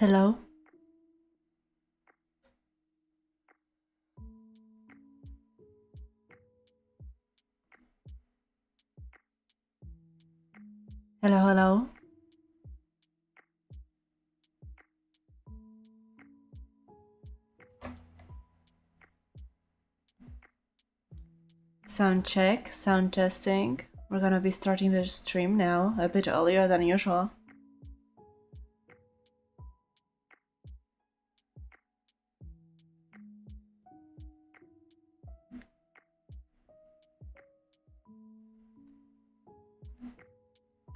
Hello? Hello, hello? Sound check, sound testing. We're gonna be starting the stream now, a bit earlier than usual.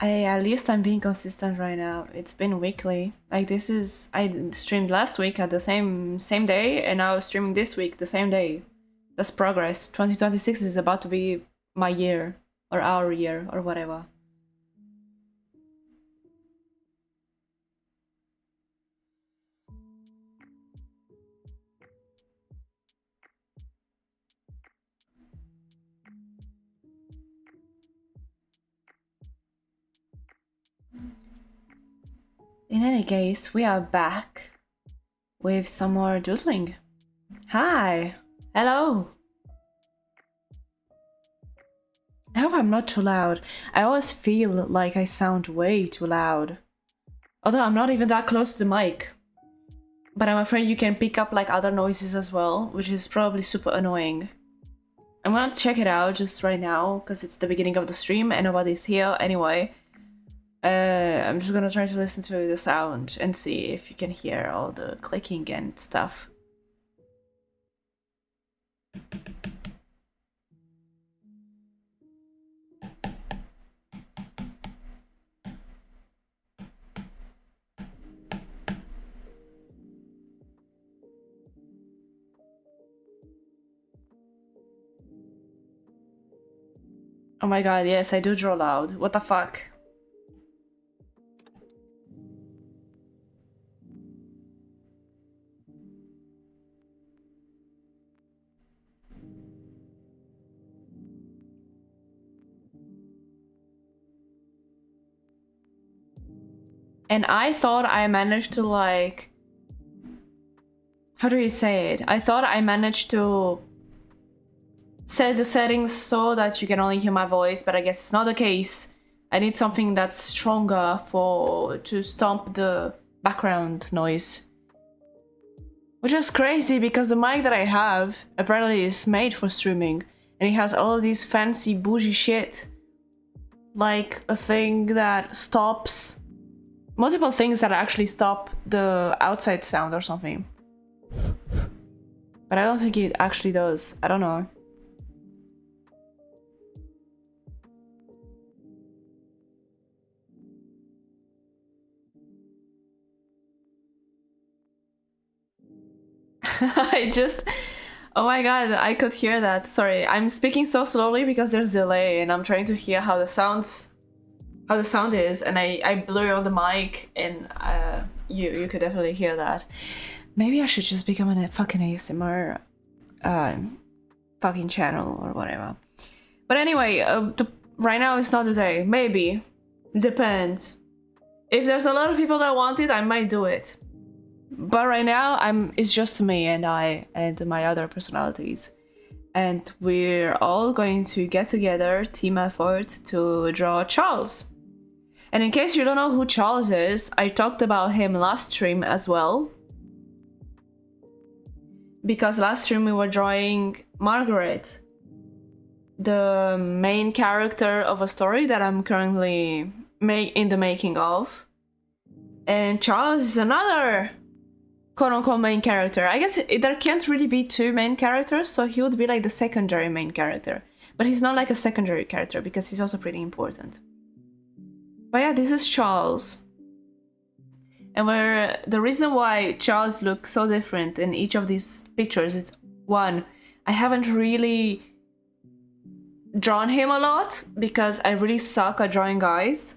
At least I'm being consistent right now. It's been weekly. Like I streamed last week at the same day, and now streaming this week the same day. That's progress. 2026 is about to be my year, or our year, or whatever. In any case, we are back with some more doodling. Hi! Hello! I hope I'm not too loud. I always feel like I sound way too loud. Although I'm not even that close to the mic. But I'm afraid you can pick up like other noises as well, which is probably super annoying. I'm gonna check it out just right now, because it's the beginning of the stream and nobody's here anyway. I'm just gonna try to listen to the sound and see if you can hear all the clicking and stuff. Oh my god, yes, I do draw loud. What the fuck? And I thought I managed to like... How do you say it? I thought I managed to set the settings so that you can only hear my voice, but I guess it's not the case. I need something that's stronger to stomp the background noise. Which is crazy because the mic that I have apparently is made for streaming, and it has all of these fancy bougie shit. Like a thing that stops... multiple things that actually stop the outside sound or something. But I don't think it actually does. I don't know. I just... Oh my god, I could hear that. Sorry, I'm speaking so slowly because there's delay and I'm trying to hear how the sound is, and I blew on the mic, and you could definitely hear that. Maybe I should just become a fucking ASMR fucking channel or whatever. But anyway, right now it's not the day. Maybe. Depends. If there's a lot of people that want it, I might do it. But right now it's just me and I and my other personalities. And we're all going to get together, team effort, to draw Charles. And in case you don't know who Charles is, I talked about him last stream as well. Because last stream we were drawing Margaret, the main character of a story that I'm currently in the making of. And Charles is another quote-unquote main character. I guess there can't really be two main characters, so he would be like the secondary main character. But he's not like a secondary character because he's also pretty important. But yeah, this is Charles. And the reason why Charles looks so different in each of these pictures is, one, I haven't really drawn him a lot because I really suck at drawing guys.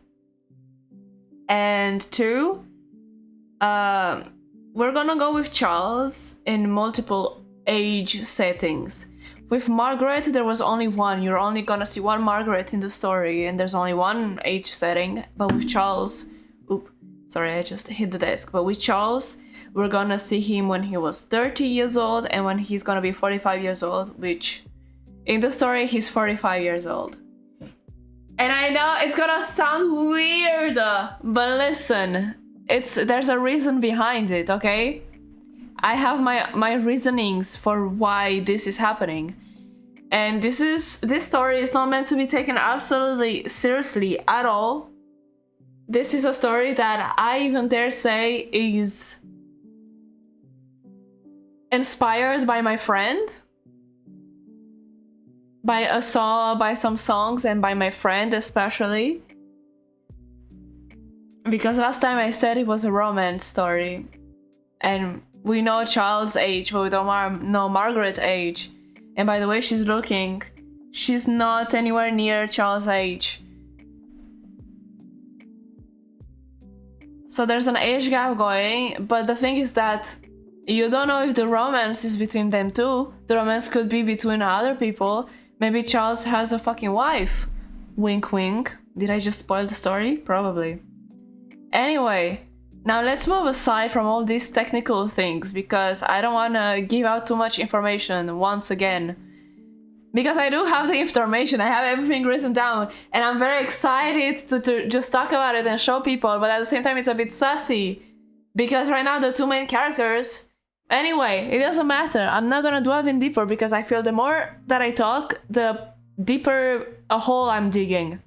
And two, we're gonna go with Charles in multiple age settings. With Margaret, there was only one. You're only gonna see one Margaret in the story, and there's only one age setting. But with Charles, Sorry, I just hit the desk. But with Charles, we're gonna see him when he was 30 years old and when he's gonna be 45 years old, which in the story he's 45 years old. And I know it's gonna sound weird, but listen, there's a reason behind it, okay? I have my reasonings for why this is happening. And this story is not meant to be taken absolutely seriously at all. This is a story that I even dare say is inspired by my friend, by some songs and by my friend especially. Because last time I said it was a romance story. And we know Charles' age, but we don't know Margaret's age. And by the way she's looking, she's not anywhere near Charles' age. So there's an age gap going, but the thing is that you don't know if the romance is between them two. The romance could be between other people. Maybe Charles has a fucking wife. Wink wink. Did I just spoil the story? Probably. Anyway, now let's move aside from all these technical things because I don't want to give out too much information once again. Because I do have the information, I have everything written down, and I'm very excited to just talk about it and show people, but at the same time it's a bit sassy. Because right now the two main characters... Anyway, it doesn't matter, I'm not gonna delve in deeper because I feel the more that I talk, the deeper a hole I'm digging.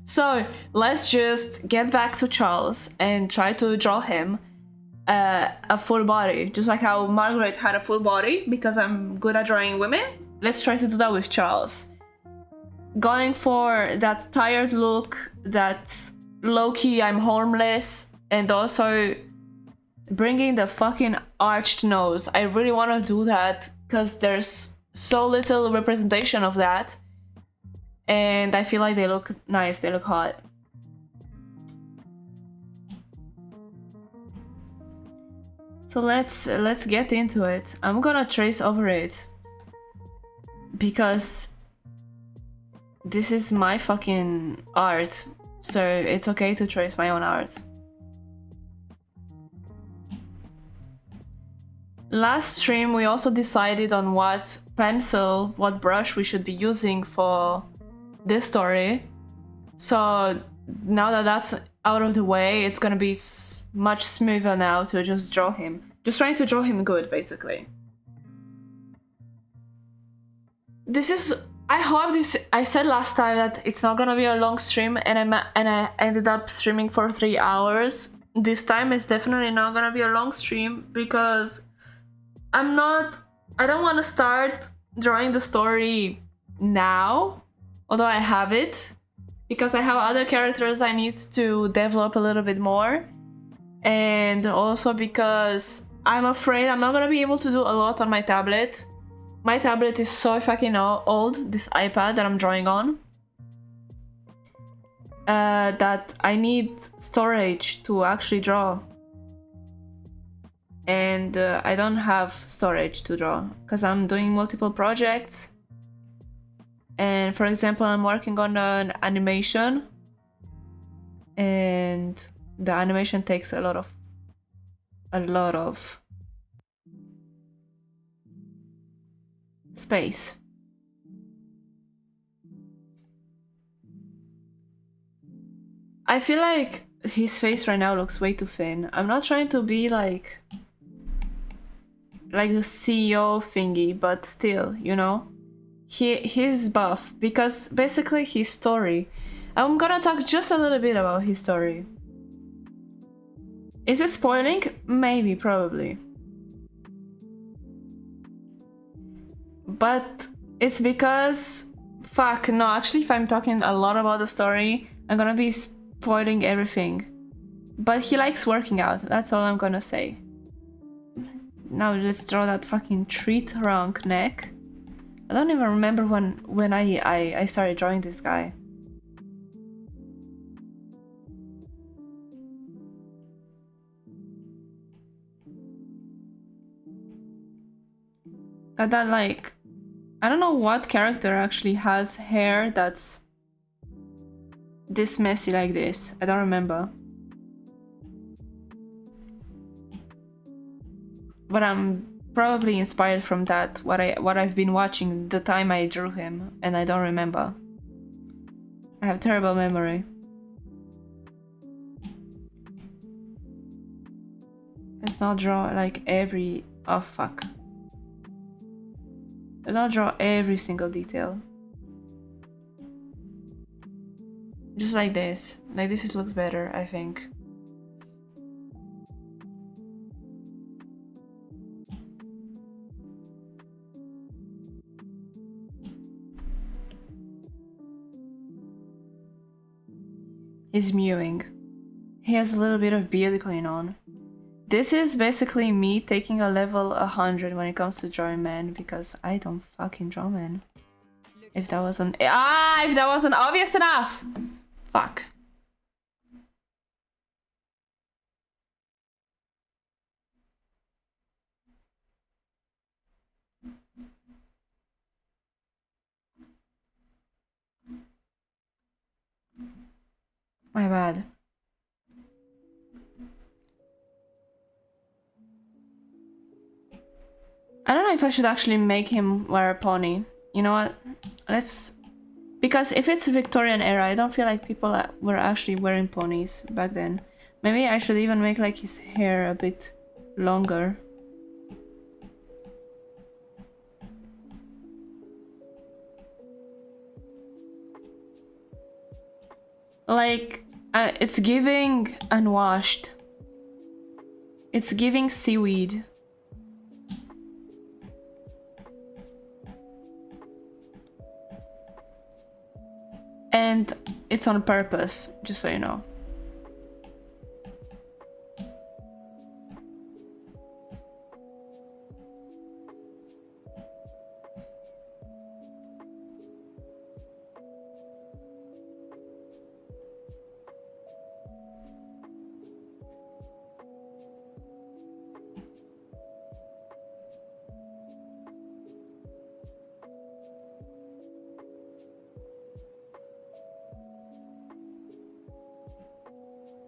So, let's just get back to Charles and try to draw him a full body. Just like how Margaret had a full body, because I'm good at drawing women. Let's try to do that with Charles. Going for that tired look, that low-key I'm homeless, and also bringing the fucking arched nose. I really want to do that because there's so little representation of that. And I feel like they look nice, they look hot. So let's get into it. I'm gonna trace over it because this is my fucking art, so it's okay to trace my own art. Last stream we also decided on what pencil, what brush we should be using for this story. So now that that's out of the way, it's gonna be much smoother now to just draw him. Just trying to draw him good, basically. This is... I hope this... I said last time that it's not gonna be a long stream, and I ended up streaming for 3 hours. This time it's definitely not gonna be a long stream because I don't want to start drawing the story now, although I have it, because I have other characters I need to develop a little bit more, and also because I'm afraid I'm not gonna be able to do a lot on my tablet. My tablet is so fucking old, this iPad that I'm drawing on, that I need storage to actually draw. And I don't have storage to draw because I'm doing multiple projects. And for example, I'm working on an animation, and the animation takes a lot of space. I feel like his face right now looks way too thin. I'm not trying to be like the CEO thingy, but still, you know, he's buff because basically his story. I'm gonna talk just a little bit about his story. Is it spoiling? Maybe, probably. But it's because... Fuck, no, actually if I'm talking a lot about the story, I'm gonna be spoiling everything. But he likes working out, that's all I'm gonna say. Now let's draw that fucking tree trunk neck. I don't even remember when I started drawing this guy. Got that, like... I don't know what character actually has hair that's this messy like this. I don't remember. but I'm probably inspired from that, what I've been watching the time I drew him, and I don't remember. I have terrible memory. Let's not draw like every... oh fuck. Let's not draw every single detail. Just like this. Like this, it looks better, I think. He's mewing. He has a little bit of beard going on. This is basically me taking a level 100 when it comes to drawing men, because I don't fucking draw men. If that wasn't... if that wasn't obvious enough! Fuck. My bad. I don't know if I should actually make him wear a pony. You know what? Let's... because if it's Victorian era, I don't feel like people were actually wearing ponies back then. Maybe I should even make like his hair a bit longer. Like, it's giving unwashed. It's giving seaweed. And it's on purpose, just so you know.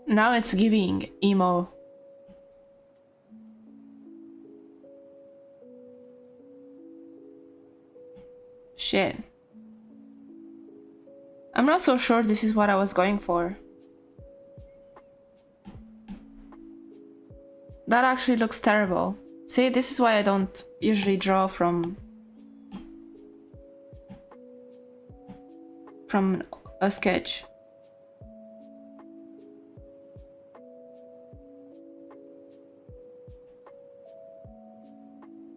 Now it's giving emo. Shit. I'm not so sure this is what I was going for. That actually looks terrible. See, this is why I don't usually draw from a sketch.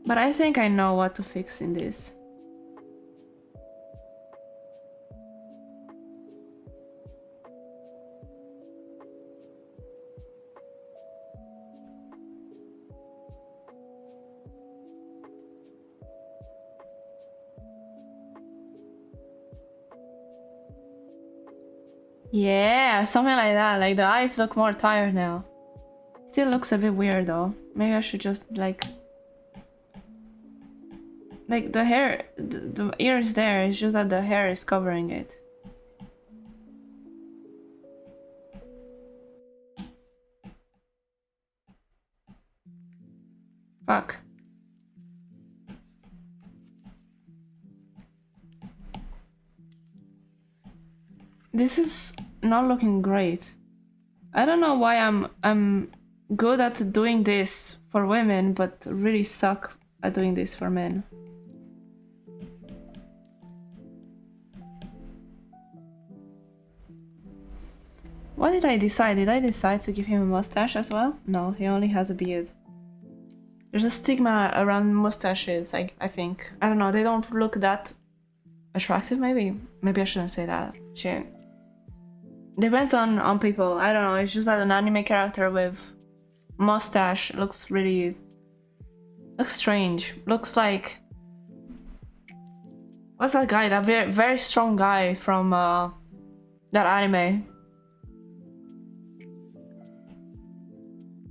But I think I know what to fix in this. Yeah, something like that. Like the eyes look more tired now. Still looks a bit weird though. Maybe I should just like the hair, the ear is there, it's just that the hair is covering it. Fuck. This is not looking great. I don't know why I'm good at doing this for women, but really suck at doing this for men. What did I decide? Did I decide to give him a mustache as well? No, he only has a beard. There's a stigma around mustaches, I think. I don't know, they don't look that attractive, maybe? Maybe I shouldn't say that. Shit. Depends on people. I don't know, it's just that an anime character with mustache looks really... looks strange. Looks like... what's that guy? That very strong guy from that anime.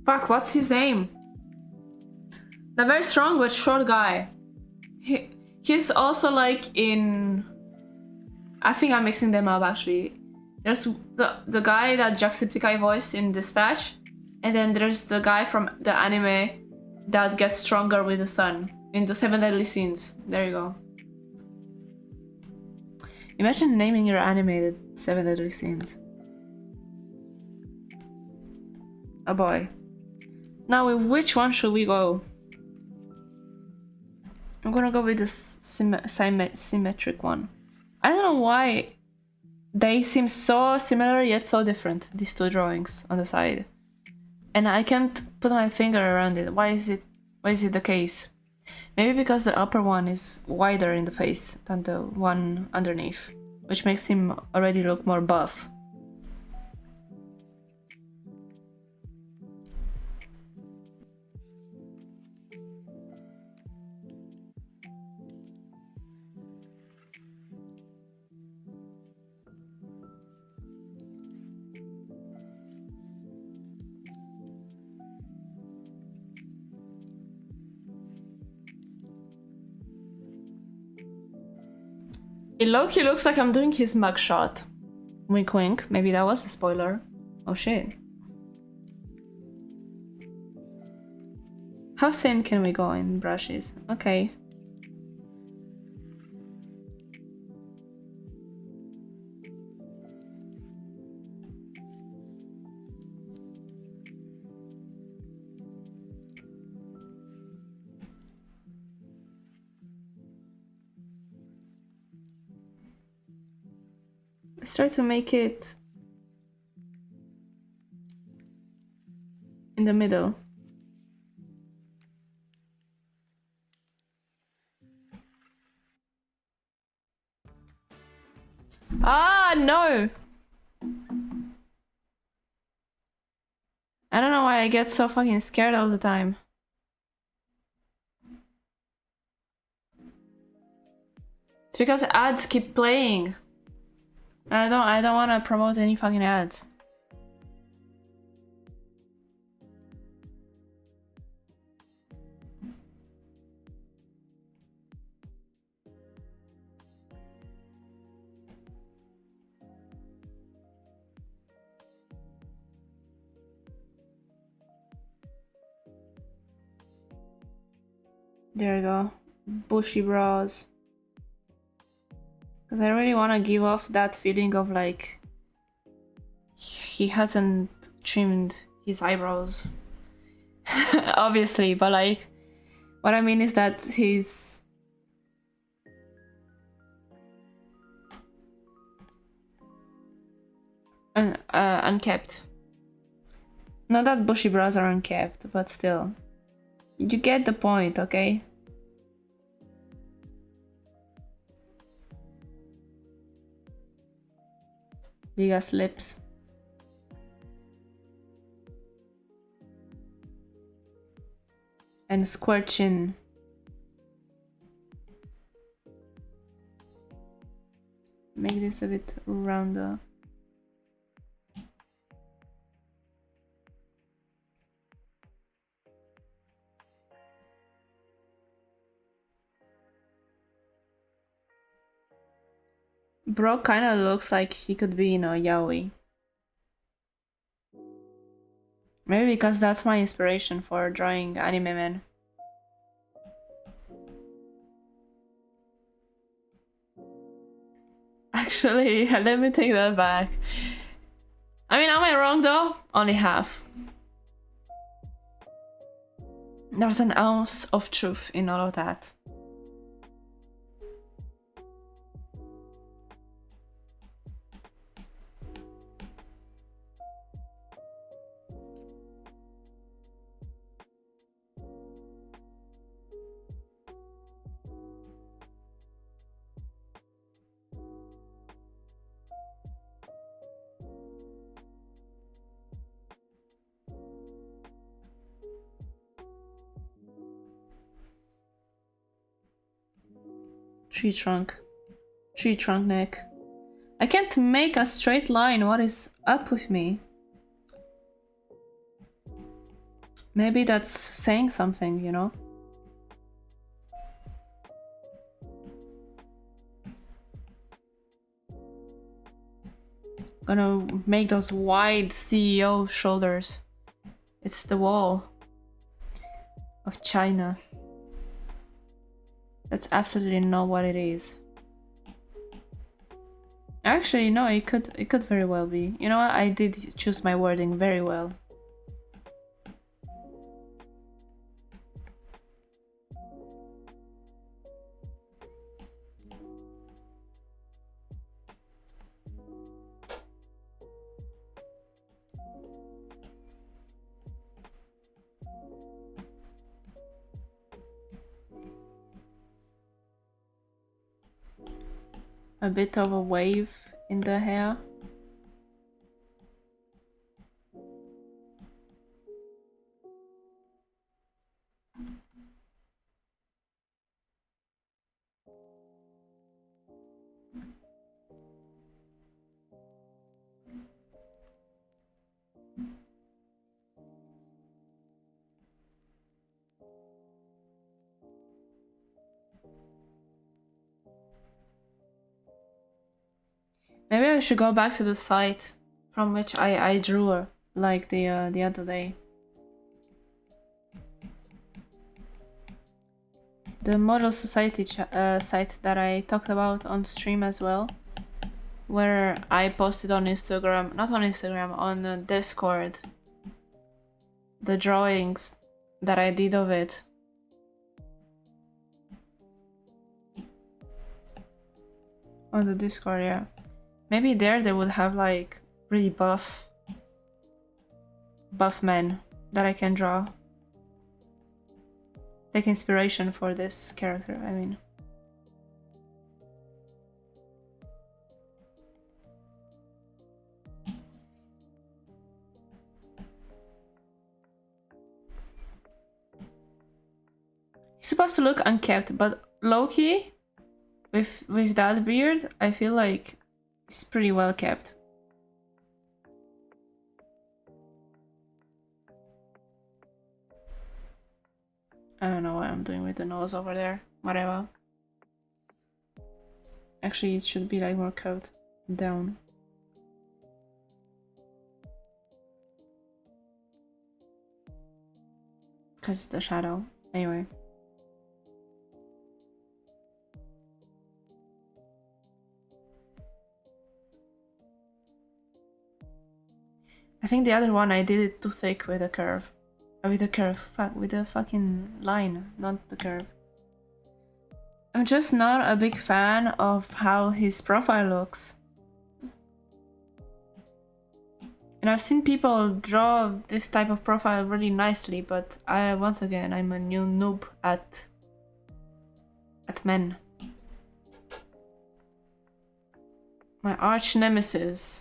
Fuck, what's his name? The very strong but short guy. He's also like in... I think I'm mixing them up actually. There's the guy that Jacksepticeye voiced in Dispatch, and then there's the guy from the anime that gets stronger with the sun. In the 7 Deadly Sins. There you go. Imagine naming your animated 7 Deadly Sins. Oh boy. Now, with which one should we go? I'm gonna go with the symmetric one. I don't know why they seem so similar yet so different, these two drawings on the side. And I can't put my finger around it. Why is it the case? Maybe because the upper one is wider in the face than the one underneath, which makes him already look more buff. It low-key looks like I'm doing his mugshot. Wink wink, maybe that was a spoiler. Oh shit. How thin can we go in brushes? Okay. Let's try to make it in the middle. Ah, no! I don't know why I get so fucking scared all the time. It's because ads keep playing. I don't want to promote any fucking ads. There you go. Bushy brows. Because I really want to give off that feeling of like he hasn't trimmed his eyebrows. Obviously, but like what I mean is that he's unkept. Not that bushy brows are unkept, but still. You get the point, okay? Big ass lips. And square chin. Make this a bit rounder. Bro kind of looks like he could be, yaoi. Maybe because that's my inspiration for drawing anime men. Actually, let me take that back. I mean, am I wrong though? Only half. There's an ounce of truth in all of that. Tree trunk neck. I can't make a straight line. What is up with me? Maybe that's saying something, Gonna make those wide CEO shoulders. It's the wall of of China. That's absolutely not what it is. Actually, no, it could very well be. You know what? I did choose my wording very well. A bit of a wave in the hair. Maybe I should go back to the site from which I drew her, like the other day. The Model Society site that I talked about on stream as well, where I posted on Instagram, not on Instagram, on Discord, the drawings that I did of it. On the Discord, yeah. Maybe there they would have like really buff men that I can draw. Take inspiration for this character, I mean. He's supposed to look unkempt, but Loki, with that beard, I feel like he's pretty well kept. I don't know what I'm doing with the nose over there. Whatever. Actually, it should be like more curved down. Because it's the shadow. Anyway. I think the other one I did it too thick with a curve. With the curve. Fuck, with the fucking line, not the curve. I'm just not a big fan of how his profile looks. And I've seen people draw this type of profile really nicely, but once again, I'm a new noob at men. My arch nemesis.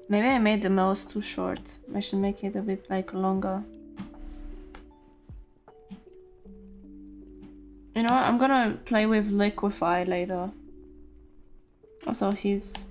Maybe I made the nose too short. I should make it a bit like longer. You know what? I'm gonna play with Liquify later. Also, he's...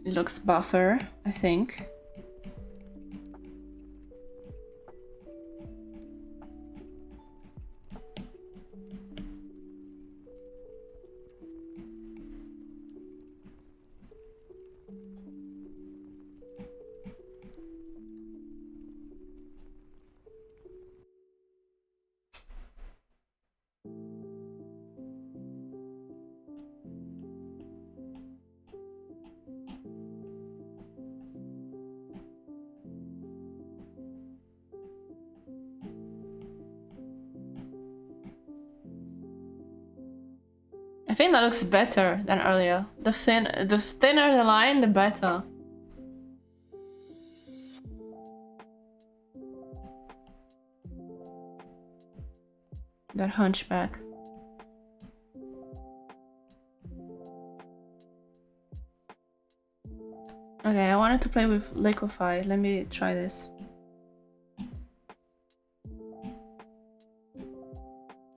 It looks buffer, I think. I think that looks better than earlier. The thinner the line, the better. That hunchback. Okay, I wanted to play with Liquify. Let me try this.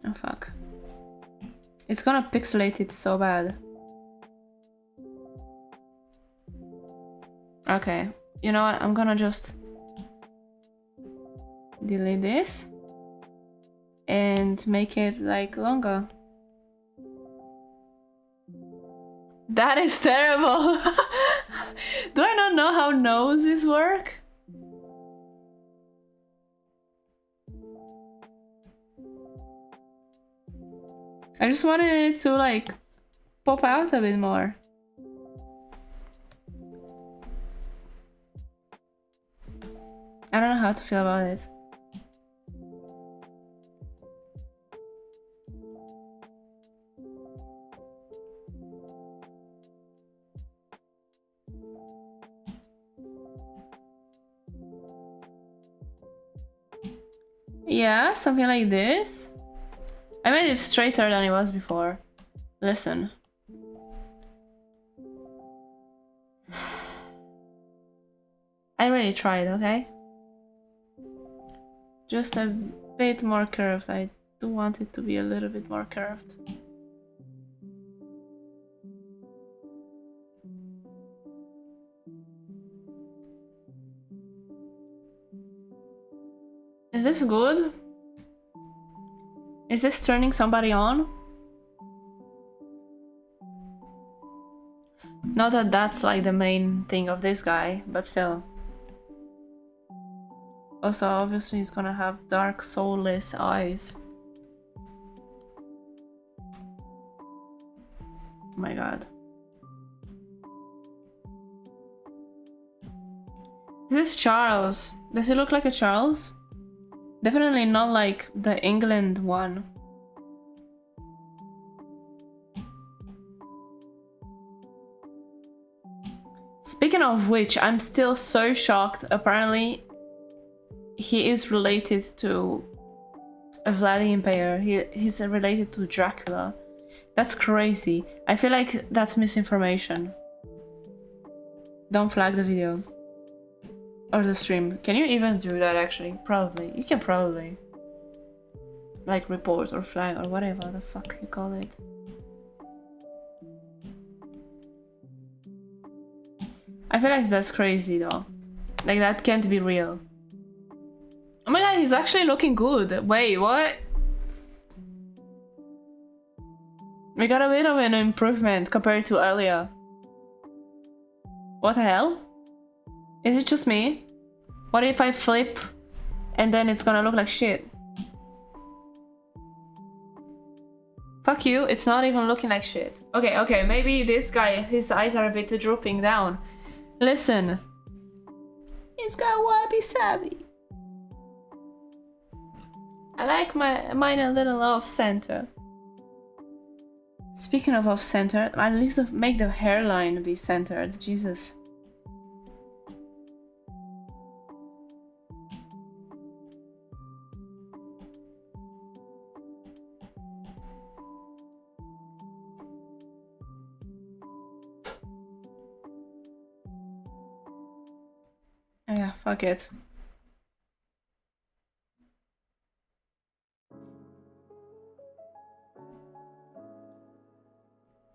Oh fuck. It's gonna pixelate it so bad. Okay, you know what? I'm gonna just delete this and make it like longer. That is terrible. Do I not know how noses work? I just wanted it to like pop out a bit more. I don't know how to feel about it. Yeah, something like this. I made it straighter than it was before. Listen. I really tried, okay? Just a bit more curved. I do want it to be a little bit more curved. Is this good? Is this turning somebody on? Not that that's like the main thing of this guy, but still. Also, obviously he's gonna have dark, soulless eyes. Oh my god. This is Charles. Does he look like a Charles? Definitely not like the England one. Speaking of which, I'm still so shocked. Apparently, he is related to Vlad the Impaler. He's related to Dracula. That's crazy. I feel like that's misinformation. Don't flag the video. Or the stream. Can you even do that actually? Probably. You can probably. Like report or flag or whatever the fuck you call it. I feel like that's crazy though. Like that can't be real. Oh my god, he's actually looking good. Wait, what? We got a bit of an improvement compared to earlier. What the hell? Is it just me? What if I flip and then it's gonna look like shit? Fuck you, it's not even looking like shit. Okay, maybe this guy, his eyes are a bit drooping down. Listen. He's got wabi-sabi. I like mine a little off-center. Speaking of off-center, at least make the hairline be centered. Jesus. Yeah, fuck it.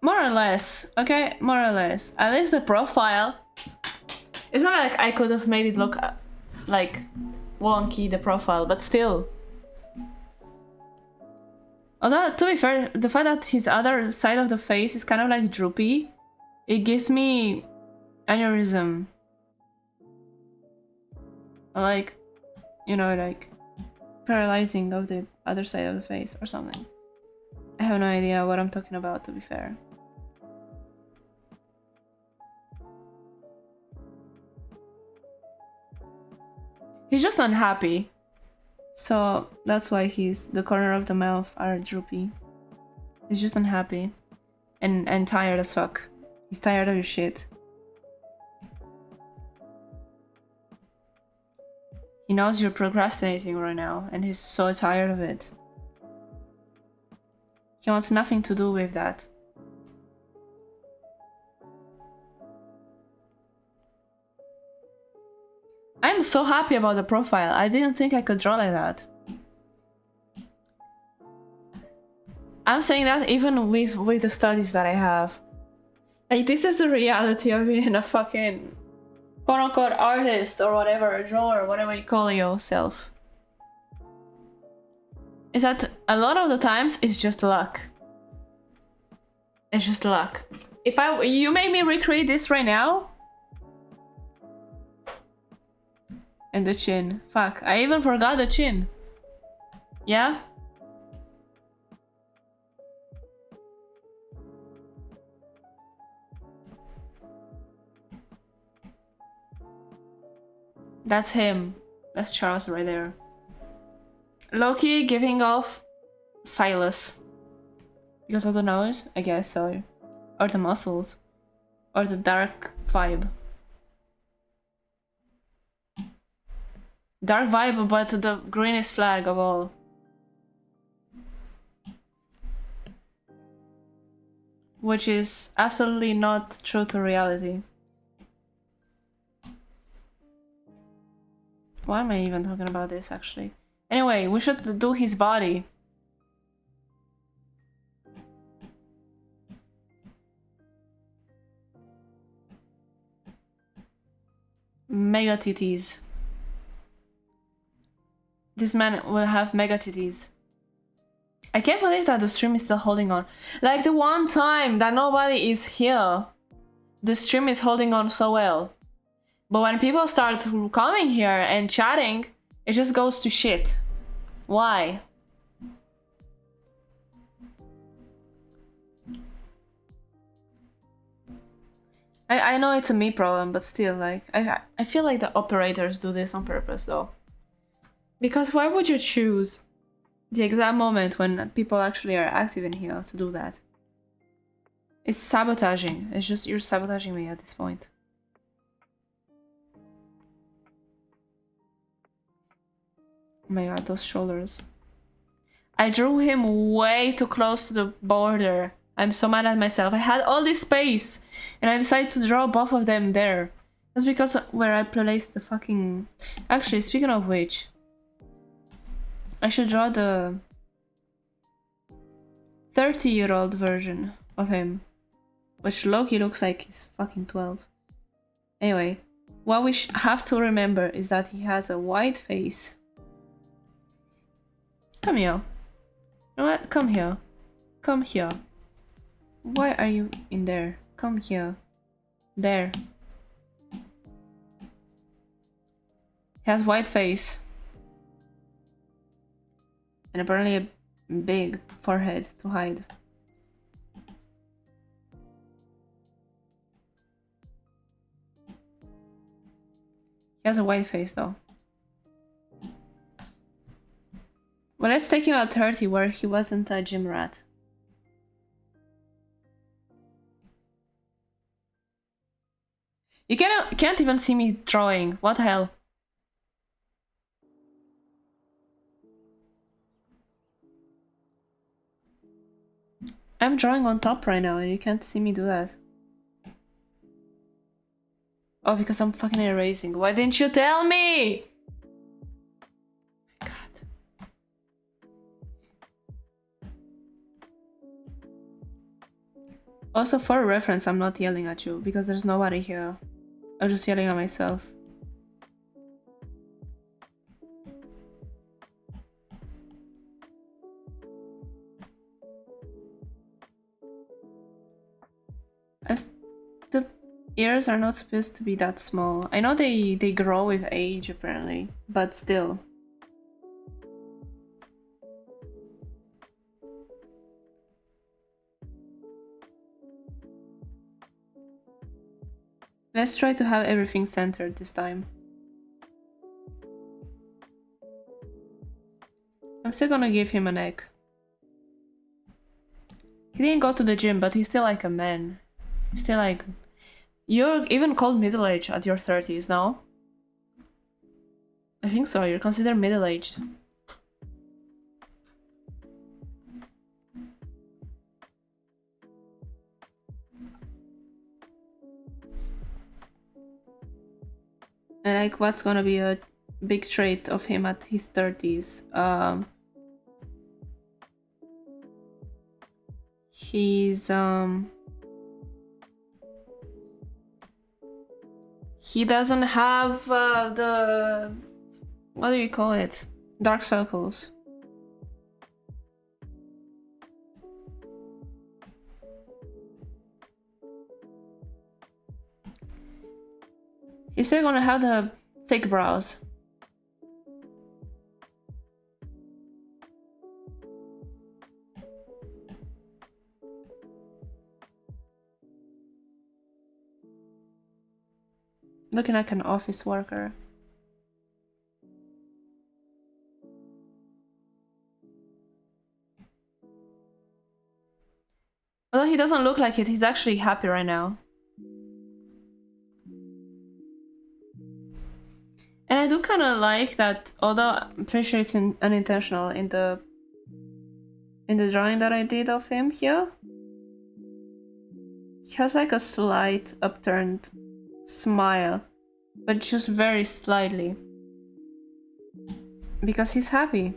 More or less, okay? More or less. At least the profile It's not like I could have made it look like wonky, the profile, but still. Although, to be fair, the fact that his other side of the face is kind of like droopy, it gives me aneurysm. Like, you know, like paralyzing of the other side of the face or something. I have no idea what I'm talking about, to be fair. He's just unhappy. So that's why the corner of the mouth are droopy. He's just unhappy. And tired as fuck. He's tired of your shit. He knows you're procrastinating right now, and he's so tired of it. He wants nothing to do with that. I'm so happy about the profile. I didn't think I could draw like that. I'm saying that even with the studies that I have. Like, this is the reality of being a fucking quote-unquote artist or whatever, a drawer, whatever you call yourself. Is that a lot of the times it's just luck. It's just luck. If you made me recreate this right now. And the chin. Fuck, I even forgot the chin. Yeah? That's him. That's Charles right there. Loki giving off Silas. Because of the nose? I guess so. Or the muscles. Or the dark vibe. Dark vibe, but the greenest flag of all. Which is absolutely not true to reality. Why am I even talking about this, actually? Anyway, we should do his body. Mega titties. This man will have mega titties. I can't believe that the stream is still holding on. Like the one time that nobody is here, the stream is holding on so well. But when people start coming here and chatting, it just goes to shit. Why? I know it's a me problem, but still, like, I feel like the operators do this on purpose, though. Because why would you choose the exact moment when people actually are active in here to do that? It's sabotaging. It's just, you're sabotaging me at this point. Oh my god, those shoulders. I drew him way too close to the border. I'm so mad at myself. I had all this space and I decided to draw both of them there. That's because where I placed the fucking... Actually, speaking of which, I should draw the 30-year-old version of him, which Loki looks like he's fucking 12. Anyway, what we have to remember is that he has a white face. Come here. You know what? Come here. Come here. Why are you in there? Come here. There. He has white face. And apparently a big forehead to hide. He has a white face though. Well, let's take him at 30 where he wasn't a gym rat. You can't even see me drawing. What the hell? I'm drawing on top right now and you can't see me do that. Oh, because I'm fucking erasing. Why didn't you tell me? My god. Also, for reference, I'm not yelling at you because there's nobody here. I'm just yelling at myself. The ears are not supposed to be that small. I know they grow with age apparently, but still. Let's try to have everything centered this time. I'm still gonna give him an egg. He didn't go to the gym, but he's still like a man. He's still like... You're even called middle-aged at your 30s, no? I think so, you're considered middle-aged. And like, what's gonna be a big trait of him at his 30s? He's he doesn't have the... what do you call it? Dark circles. He's still gonna have the thick brows. Looking like an office worker. Although he doesn't look like it, he's actually happy right now. And I do kind of like that, although I'm pretty sure it's unintentional in the drawing that I did of him here. He has like a slight upturned smile, but just very slightly. Because he's happy.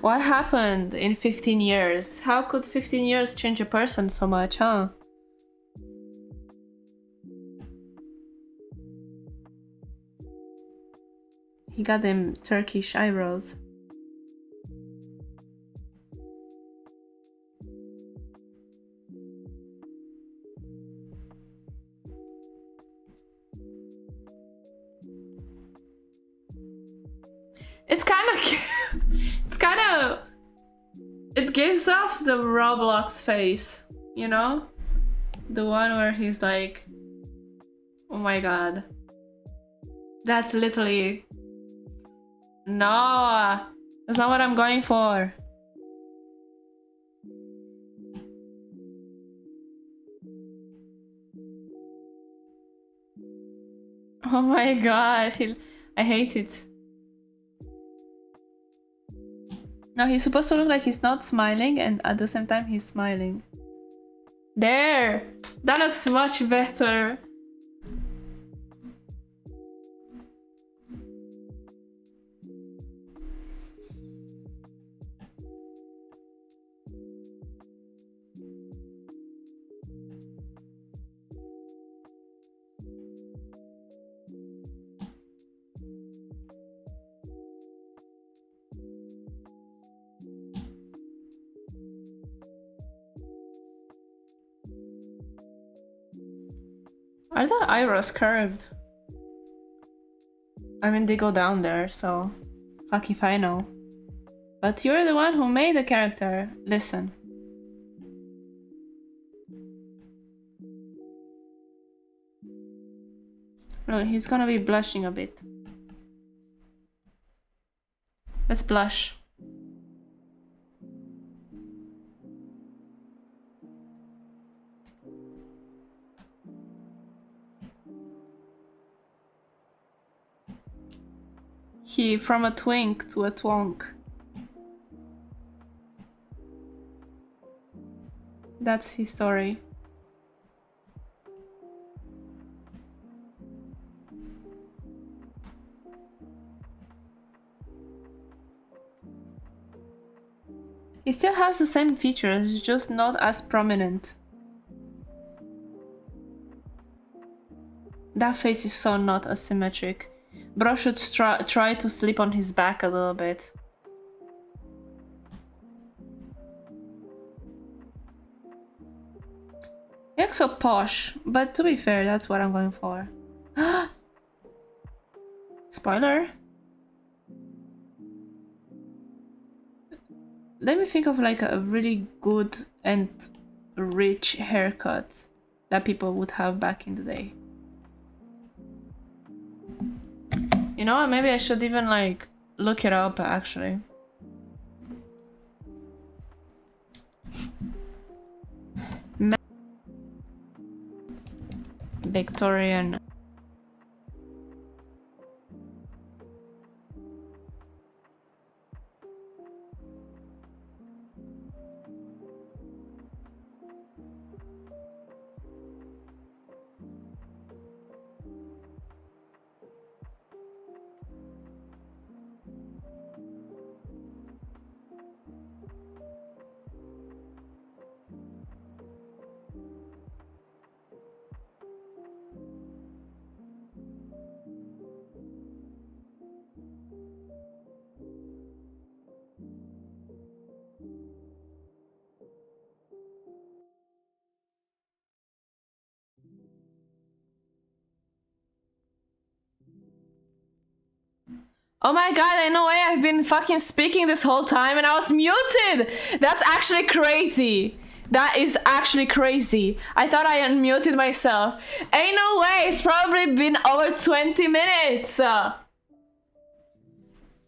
What happened in 15 years? How could 15 years change a person so much, huh? He got them Turkish eyebrows. It's kind of... it's kind of... It gives off the Roblox face, you know? The one where he's like... Oh my god. That's literally... No! That's not what I'm going for. Oh my god, I hate it. No, he's supposed to look like he's not smiling, and at the same time he's smiling. There! That looks much better. Are the eyebrows curved? I mean, they go down there, so fuck if I know. But you're the one who made the character. Listen. Look, he's gonna be blushing a bit. Let's blush. He from a twink to a twonk. That's his story. He still has the same features, just not as prominent. That face is so not asymmetric. Bro should try to sleep on his back a little bit. You look so posh, but to be fair, that's what I'm going for. Spoiler. Let me think of like a really good and rich haircut that people would have back in the day. You know what, maybe I should even like look it up actually. Victorian. Oh my god, I know way I've been fucking speaking this whole time and I was muted! That's actually crazy. That is actually crazy. I thought I unmuted myself. Ain't no way, it's probably been over 20 minutes. And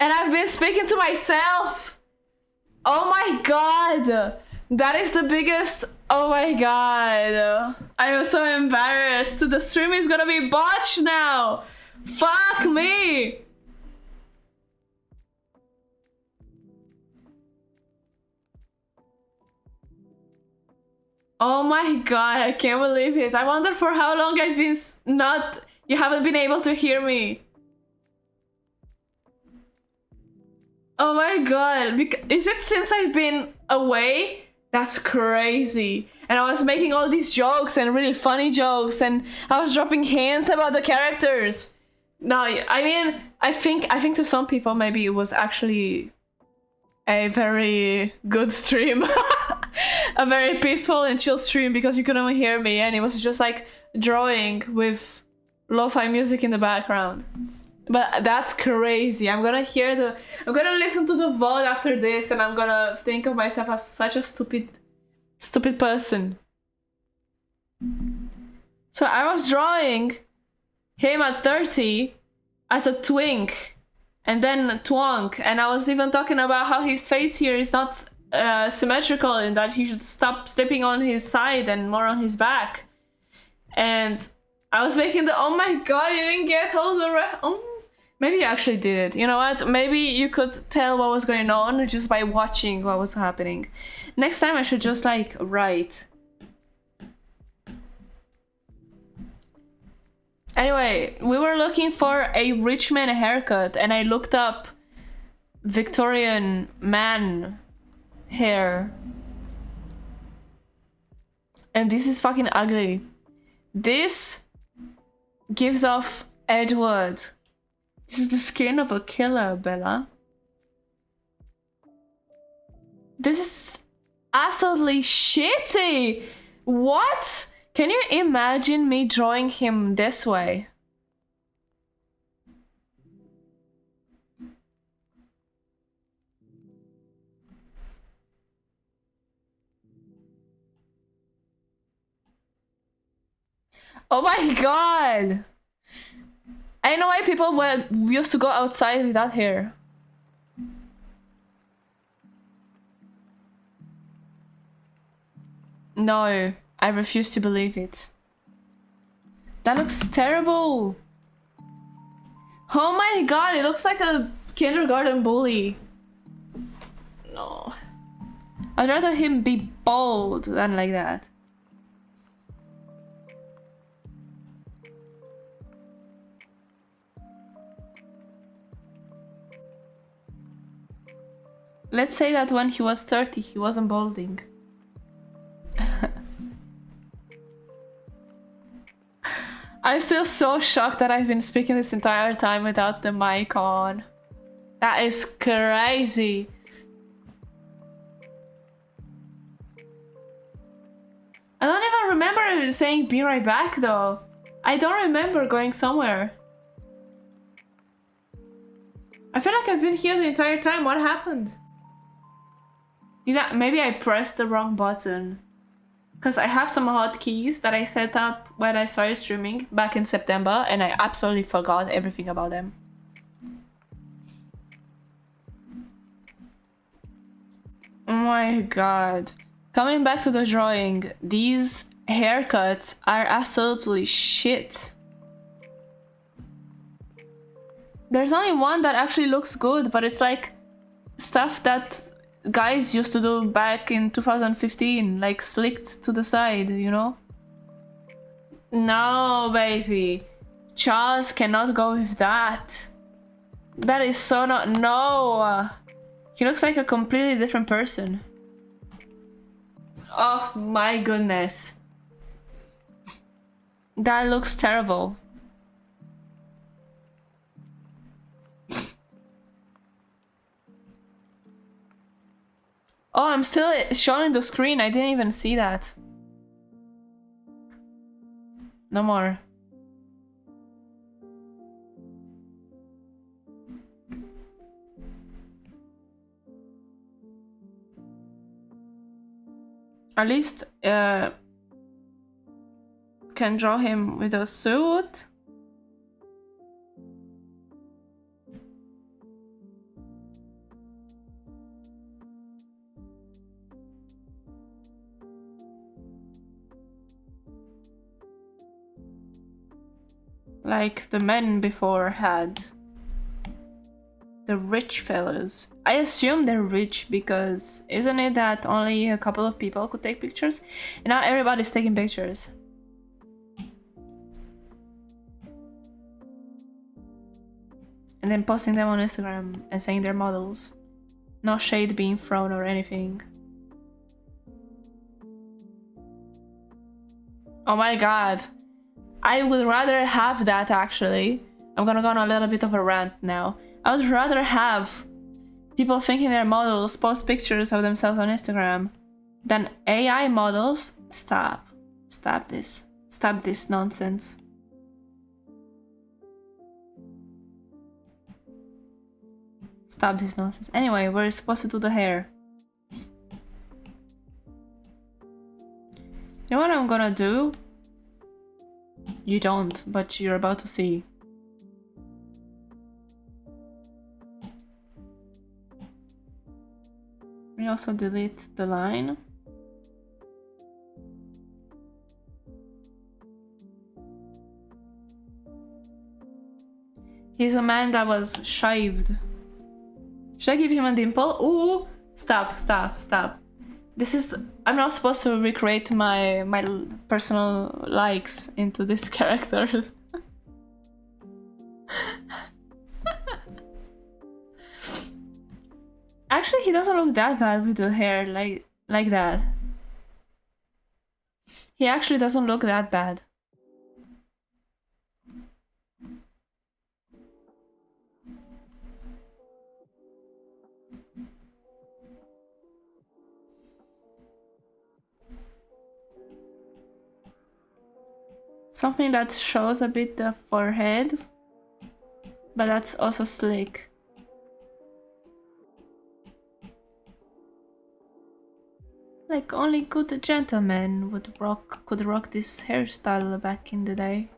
I've been speaking to myself. Oh my god. That is the biggest... Oh my god. I am so embarrassed. The stream is gonna be botched now. Fuck me. Oh my god, I can't believe it. I wonder for how long I've been you haven't been able to hear me. Oh my god, is it since I've been away? That's crazy. And I was making all these jokes and really funny jokes and I was dropping hints about the characters. No, I mean, I think to some people maybe it was actually a very good stream. A very peaceful and chill stream because you couldn't hear me and it was just like drawing with lo-fi music in the background. But that's crazy. I'm gonna listen to the VOD after this and I'm gonna think of myself as such a stupid person. So I was drawing him at 30 as a twink and then twonk, and I was even talking about how his face here is not symmetrical and that he should stop stepping on his side and more on his back. And I was making the oh my god, you didn't get all the maybe you actually did it. You know what? Maybe you could tell what was going on just by watching what was happening. Next time I should just like write. Anyway, we were looking for a rich man haircut and I looked up Victorian man hair. And this is fucking ugly. This gives off Edward. This is the skin of a killer, Bella. This is absolutely shitty. What? Can you imagine me drawing him this way? Oh my god! I know why people used to go outside without hair. No, I refuse to believe it. That looks terrible. Oh my god, it looks like a kindergarten bully. No. I'd rather him be bald than like that. Let's say that when he was 30, he wasn't balding. I'm still so shocked that I've been speaking this entire time without the mic on. That is crazy. I don't even remember saying be right back though. I don't remember going somewhere. I feel like I've been here the entire time. What happened? Maybe I pressed the wrong button. Because I have some hotkeys that I set up when I started streaming back in September and I absolutely forgot everything about them. Oh my god. Coming back to the drawing, these haircuts are absolutely shit. There's only one that actually looks good, but it's like stuff that guys used to do back in 2015, like slicked to the side, you know? No, baby. Charles cannot go with that. That is so not. No! He looks like a completely different person. Oh my goodness. That looks terrible. Oh, I'm still showing the screen. I didn't even see that. No more. At least can draw him with a suit. Like the men before had. The rich fellas. I assume they're rich because isn't it that only a couple of people could take pictures? And now everybody's taking pictures. And then posting them on Instagram and saying they're models. No shade being thrown or anything. Oh my god. I would rather have that actually. I'm gonna go on a little bit of a rant now. I would rather have people thinking they're models post pictures of themselves on Instagram than AI models. Stop. Stop this. Stop this nonsense. Stop this nonsense. Anyway, we're supposed to do the hair. You know what I'm gonna do? You don't, but you're about to see. We also delete the line. He's a man that was shaved. Should I give him a dimple? Ooh! Stop, stop, stop. This is... I'm not supposed to recreate my personal likes into this character. Actually, he doesn't look that bad with the hair like that. He actually doesn't look that bad. Something that shows a bit the forehead, but that's also slick. Like only good gentlemen could rock this hairstyle back in the day.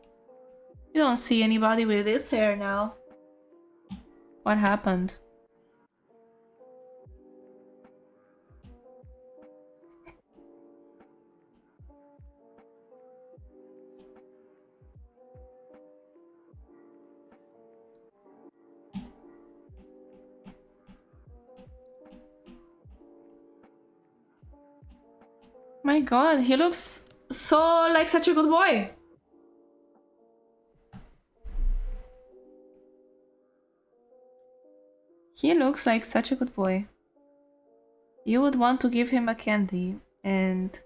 You don't see anybody with this hair now. What happened? My god, he looks so like such a good boy. He looks like such a good boy. You would want to give him a candy and...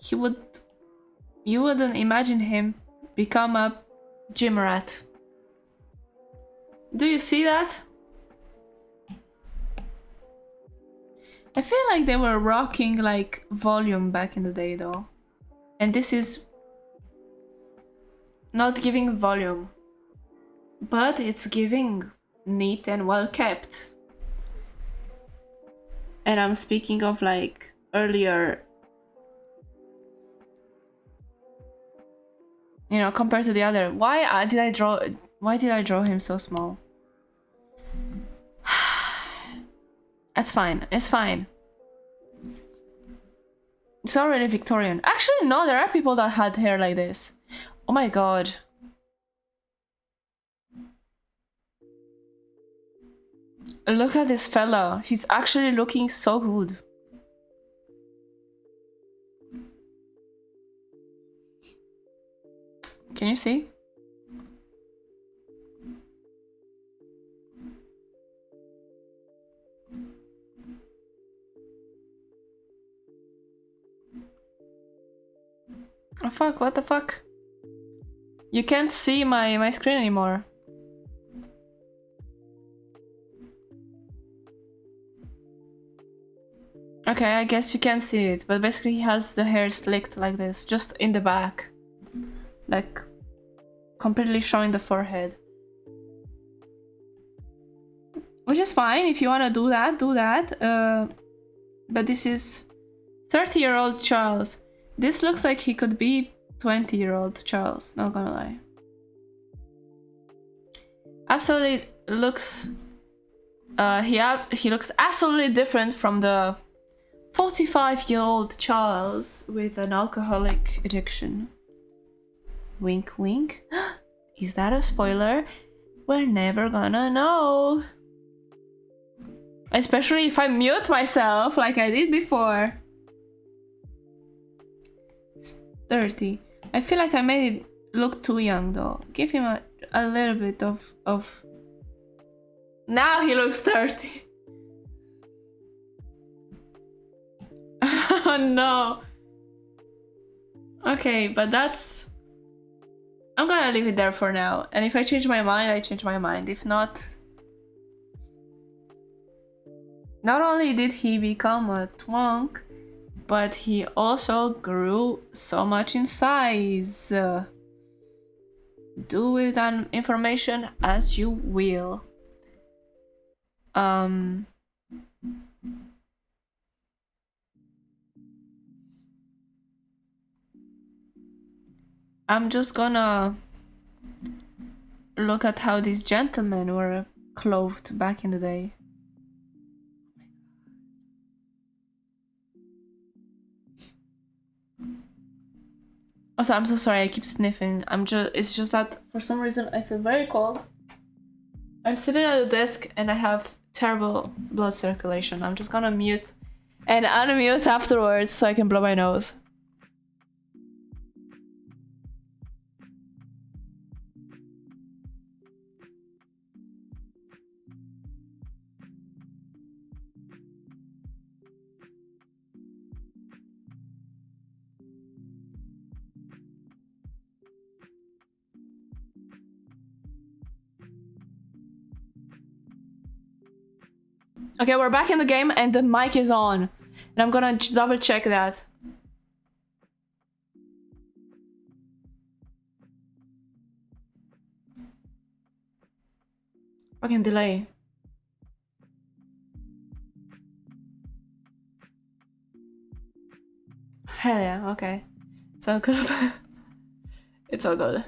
you wouldn't imagine him become a gym rat. Do you see that? I feel like they were rocking like volume back in the day though. And this is not giving volume, but it's giving neat and well kept. And I'm speaking of like earlier, you know, compared to the other. Why did I draw him so small? It's fine. It's fine. It's already Victorian. Actually, no, there are people that had hair like this. Oh my god. Look at this fella. He's actually looking so good. Can you see? Oh fuck, what the fuck? You can't see my screen anymore. Okay, I guess you can't see it, but basically he has the hair slicked like this, just in the back. Like, completely showing the forehead. Which is fine, if you wanna do that, do that. But this is 30-year-old Charles. This looks like he could be 20-year-old Charles, not gonna lie. Absolutely looks... he looks absolutely different from the 45-year-old Charles with an alcoholic addiction. Wink wink. Is that a spoiler? We're never gonna know. Especially if I mute myself like I did before. 30. I feel like I made it look too young though. Give him a little bit of... Now he looks 30. Oh no. Okay, but that's... I'm gonna leave it there for now. And if I change my mind, I change my mind. If not... Not only did he become a twonk, but he also grew so much in size. Do with that information as you will. I'm just gonna look at how these gentlemen were clothed back in the day. Also, I'm so sorry I keep sniffing. It's just that for some reason I feel very cold. I'm sitting at the desk and I have terrible blood circulation. I'm just gonna mute and unmute afterwards so I can blow my nose. Okay, we're back in the game and the mic is on. And I'm gonna double check that. Fucking delay. Hell yeah, okay. It's all good. It's all good.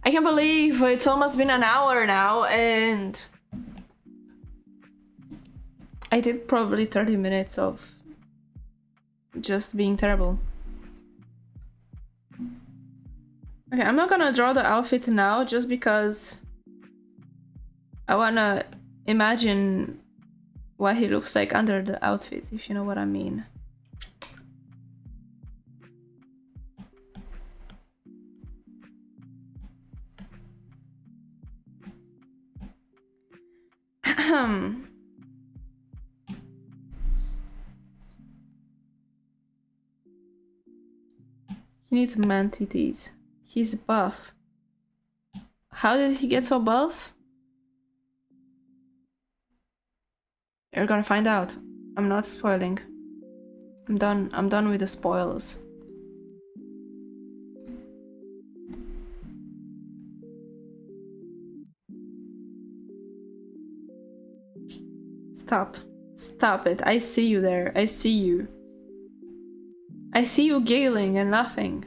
I can't believe it's almost been an hour now and... I did probably 30 minutes of just being terrible. Okay, I'm not gonna draw the outfit now just because I wanna imagine what he looks like under the outfit, if you know what I mean. He needs man titties. He's buff. How did he get so buff? You're gonna find out. I'm not spoiling. I'm done with the spoils. Stop. Stop it. I see you there. I see you. I see you giggling and laughing.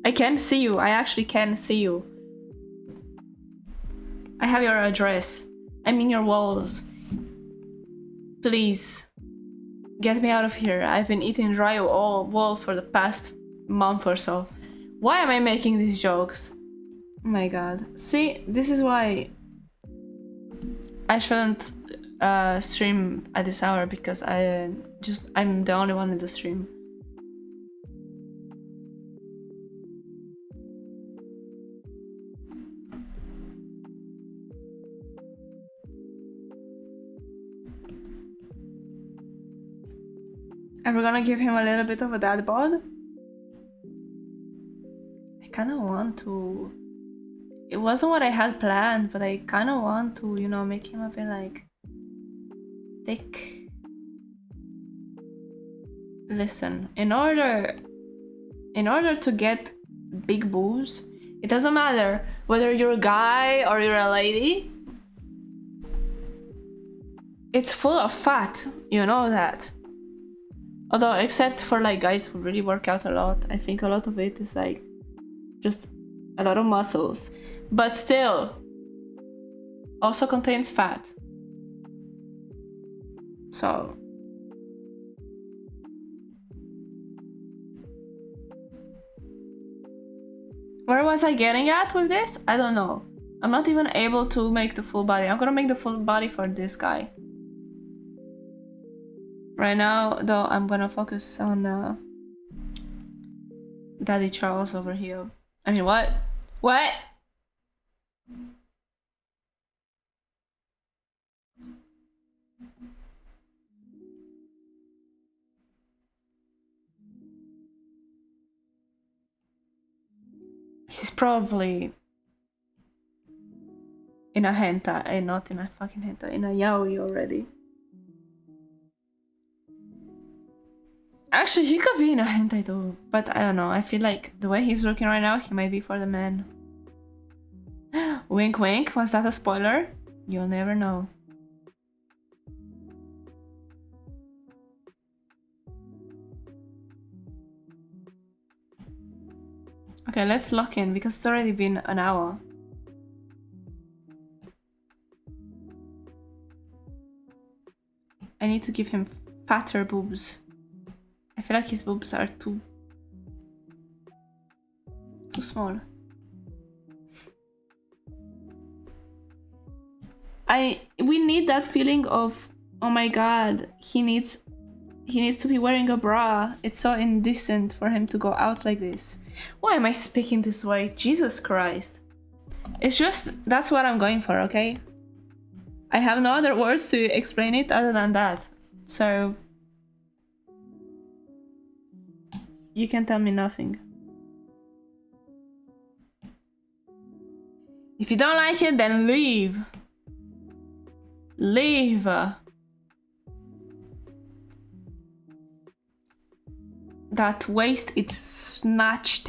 I can see you. I actually can see you. I have your address. I'm in your walls. Please. Get me out of here. I've been eating dry wall for the past month or so. Why am I making these jokes? Oh my god. See, this is why I shouldn't stream at this hour, because I'm the only one in the stream. And we're gonna give him a little bit of a dad bod. I kinda want to. It wasn't what I had planned, but I kinda want to, you know, make him a bit like thick. Listen, in order to get big boobs, it doesn't matter whether you're a guy or you're a lady. It's full of fat, you know that. Although, except for like guys who really work out a lot, I think a lot of it is like just a lot of muscles. But still, also contains fat. So, where was I getting at with this? I don't know. I'm not even able to make the full body. I'm gonna make the full body for this guy. Right now, though, I'm gonna focus on Daddy Charles over here. I mean, what? What? He's probably in a hentai, not in a fucking hentai, in a yaoi already. Actually, he could be in a hentai too, but I don't know. I feel like the way he's looking right now, he might be for the men. Wink wink, was that a spoiler? You'll never know. Okay, let's lock in, because it's already been an hour. I need to give him fatter boobs. I feel like his boobs are too small. We need that feeling of, oh my god, he needs to be wearing a bra. It's so indecent for him to go out like this. Why am I speaking this way? Jesus Christ. It's just, that's what I'm going for, okay? I have no other words to explain it other than that. So you can tell me nothing. If you don't like it, then leave. Leave. That waist, it's snatched.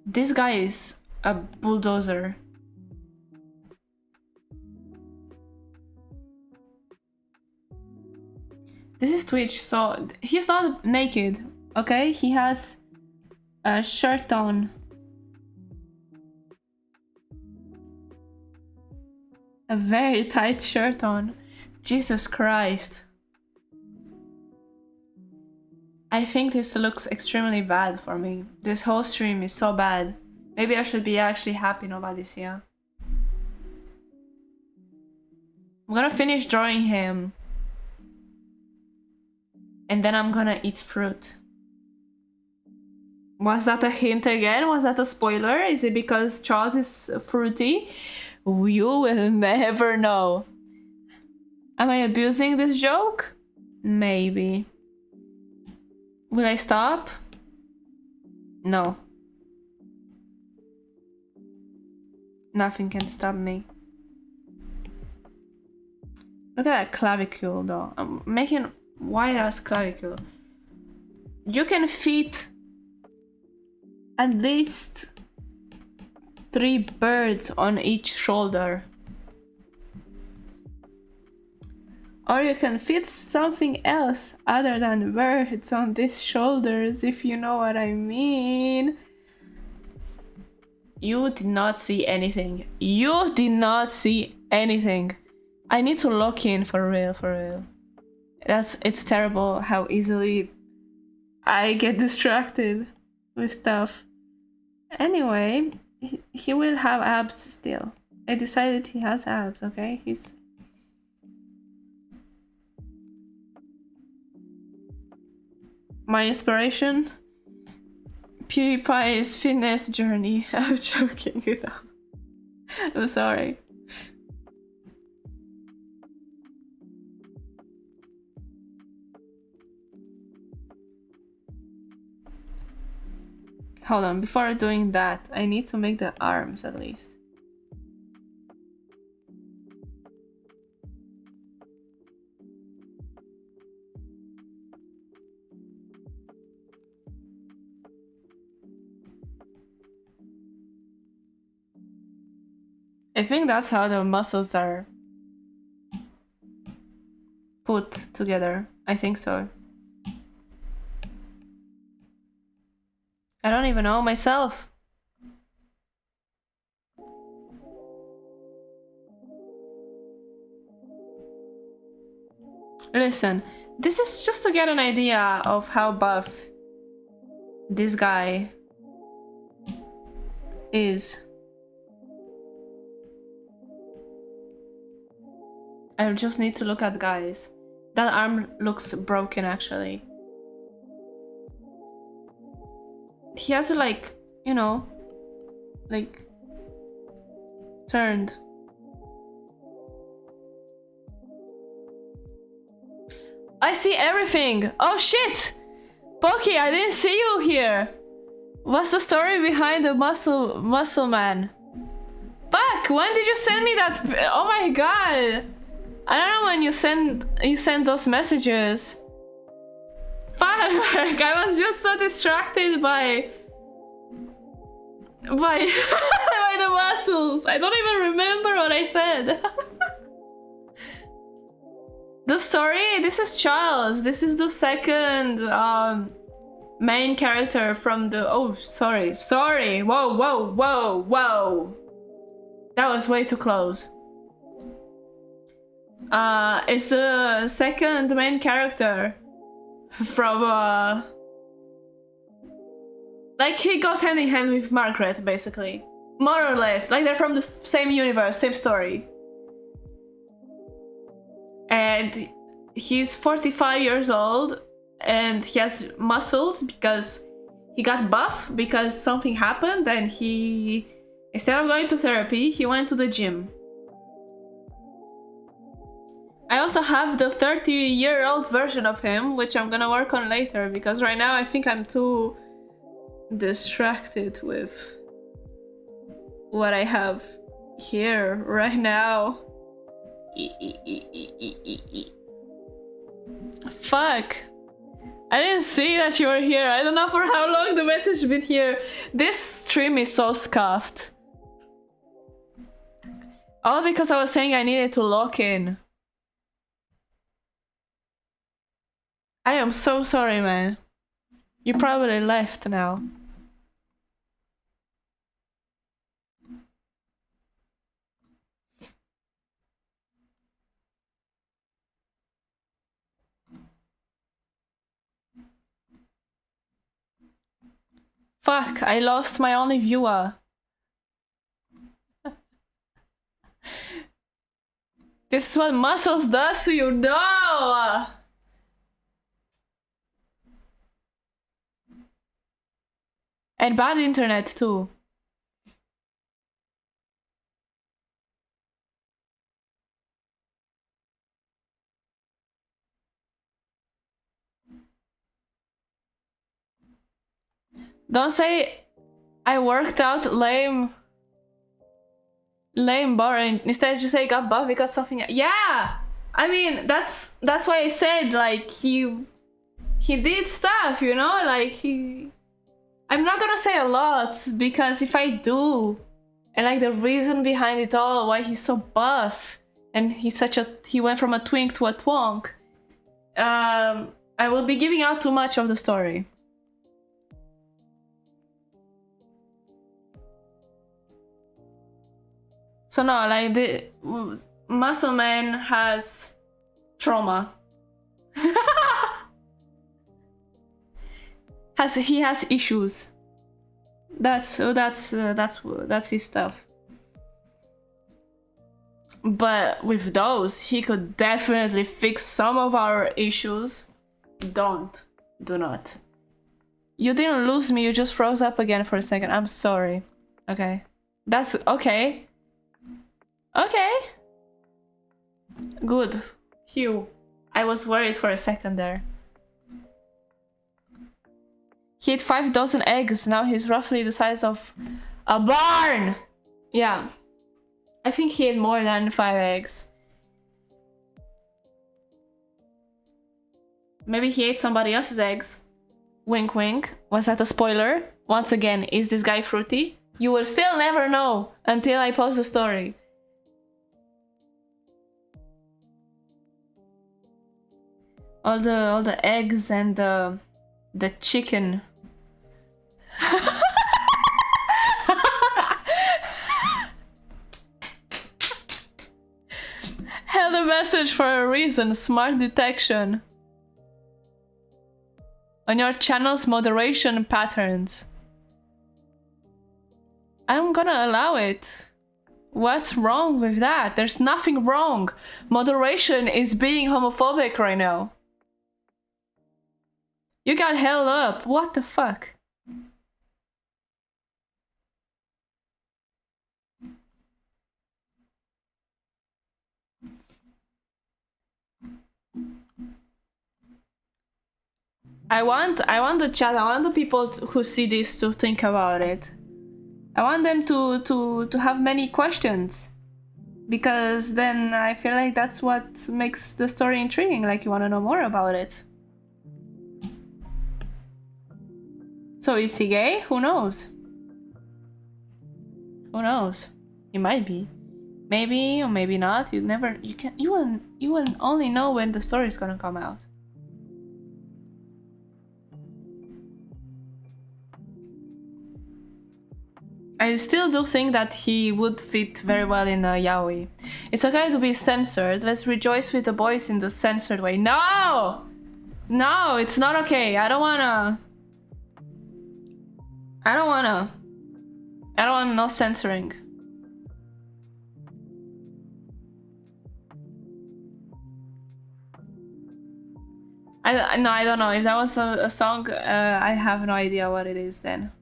This guy is a bulldozer. This is Twitch, so he's not naked, okay? He has a shirt on. A very tight shirt on. Jesus Christ. I think this looks extremely bad for me. This whole stream is so bad. Maybe I should be actually happy nobody's here. I'm gonna finish drawing him. And then I'm gonna eat fruit. Was that a hint again? Was that a spoiler? Is it because Charles is fruity? You will never know. Am I abusing this joke? Maybe. Will I stop? No. Nothing can stop me. Look at that clavicule though. I'm making wide ass clavicule. You can fit at least 3 birds on each shoulder. Or you can fit something else other than birds on these shoulders, if you know what I mean. You did not see anything. You did not see anything. I need to lock in for real, for real. It's terrible how easily I get distracted with stuff. Anyway, he will have abs still. I decided he has abs, okay? My inspiration? PewDiePie's fitness journey. I'm joking, you know. I'm sorry. Hold on, before doing that, I need to make the arms at least. I think that's how the muscles are put together. I think so. I don't even know myself. Listen, this is just to get an idea of how buff this guy is. I just need to look at guys. That arm looks broken actually. He has it like, you know, like turned. I see everything. Oh shit! Pokey, I didn't see you here. What's the story behind the muscle man? Fuck! When did you send me that? Oh my god! I don't know when you send those messages. Fuck! I was just so distracted by by the muscles. I don't even remember what I said. The story. This is Charles. This is the second main character from the. Oh, sorry. Whoa. That was way too close. It's the second main character from like he goes hand in hand with Margaret, basically, more or less. Like they're from the same universe, same story. And he's 45 years old, and he has muscles because he got buff because something happened, and he, instead of going to therapy, he went to the gym. I also have the 30-year-old version of him, which I'm gonna work on later, because right now I think I'm too distracted with what I have here right now. Fuck. I didn't see that you were here. I don't know for how long the message has been here. This stream is so scuffed. All because I was saying I needed to lock in. I am so sorry, man. You probably left now. Fuck, I lost my only viewer. This is what muscles does to you, no! And bad internet too. Don't say I worked out lame, boring. Instead, just say got buff because something. Yeah, I mean that's why I said like he did stuff, you know, like he. I'm not gonna say a lot because if I do, and like the reason behind it all, why he's so buff, and he went from a twink to a twonk. I will be giving out too much of the story. So no, like the Muscle Man has trauma. He has issues. That's his stuff. But with those, he could definitely fix some of our issues. Do not. You didn't lose me, you just froze up again for a second. I'm sorry. Okay. That's okay. Okay. Good. Phew. I was worried for a second there. He ate 5 dozen eggs. Now he's roughly the size of a barn. Yeah. I think he ate more than 5 eggs. Maybe he ate somebody else's eggs. Wink wink. Was that a spoiler? Once again, is this guy fruity? You will still never know until I post the story. All the eggs and the chicken. Held a message for a reason. Smart detection. On your channel's moderation patterns. I'm gonna allow it. What's wrong with that? There's nothing wrong. Moderation is being homophobic right now. You got held up. What the fuck? I want the chat, I want the people who see this to think about it. I want them to have many questions. Because then I feel like that's what makes the story intriguing, like you want to know more about it. So is he gay? Who knows? Who knows? He might be. Maybe or maybe not. You will only know when the story is gonna come out. I still do think that he would fit very well in a yaoi. It's okay to be censored. Let's rejoice with the boys in the censored way. No! No, it's not okay. I don't want no censoring. I don't know. If that was a song, I have no idea what it is then.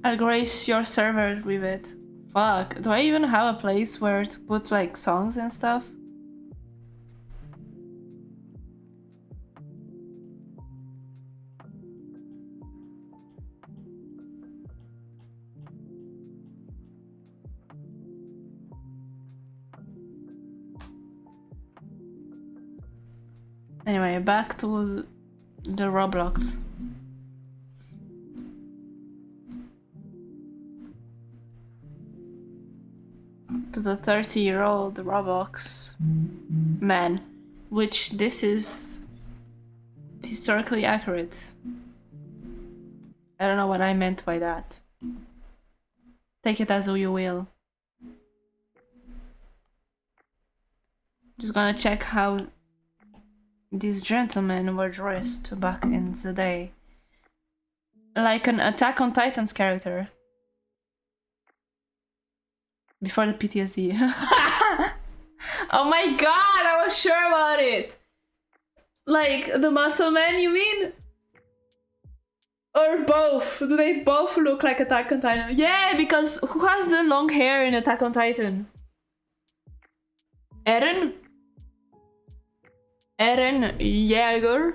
I'll grace your server with it. Fuck, do I even have a place where to put like songs and stuff? Anyway, back to the Roblox. To the 30-year-old Roblox man, which this is historically accurate. I don't know what I meant by that. Take it as you will. Just gonna check how these gentlemen were dressed back in the day. Like an Attack on Titans character. Before the PTSD. Oh my god, I was sure about it! Like, the muscle man, you mean? Or both? Do they both look like Attack on Titan? Yeah, because who has the long hair in Attack on Titan? Eren? Eren Yeager?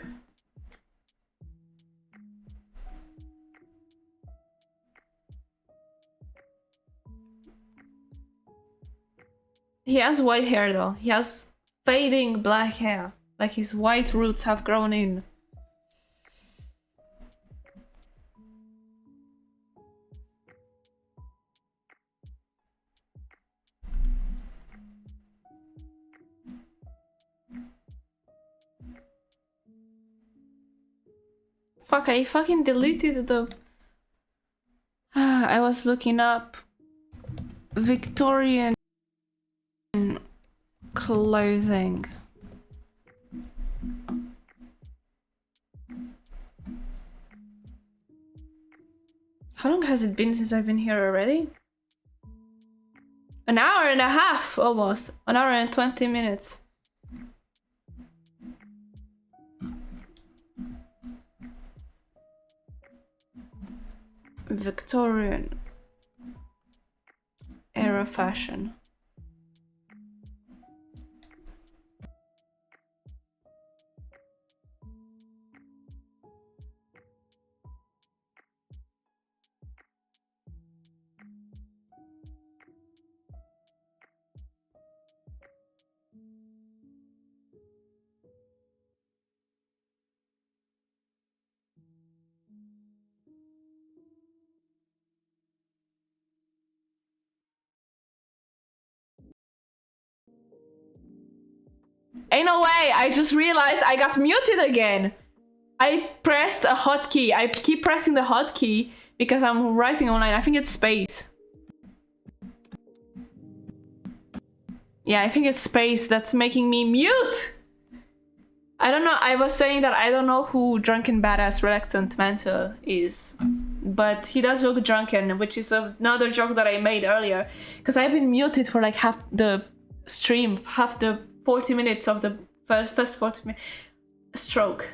He has white hair though. He has fading black hair. Like his white roots have grown in. Fuck, I fucking deleted the... I was looking up Victorian clothing. How long has it been since I've been here already? An hour and a half, almost. An hour and 20 minutes. Victorian era fashion. Ain't no way, I just realized I got muted again. I pressed a hotkey. I keep pressing the hotkey because I'm writing online. I think it's space. Yeah, I think it's space that's making me mute. I don't know. I was saying that I don't know who Drunken Badass Reluctant Mantle is. But he does look drunken, which is another joke that I made earlier. Because I've been muted for like half the stream, half the 40 minutes of the first 40 minutes. Stroke.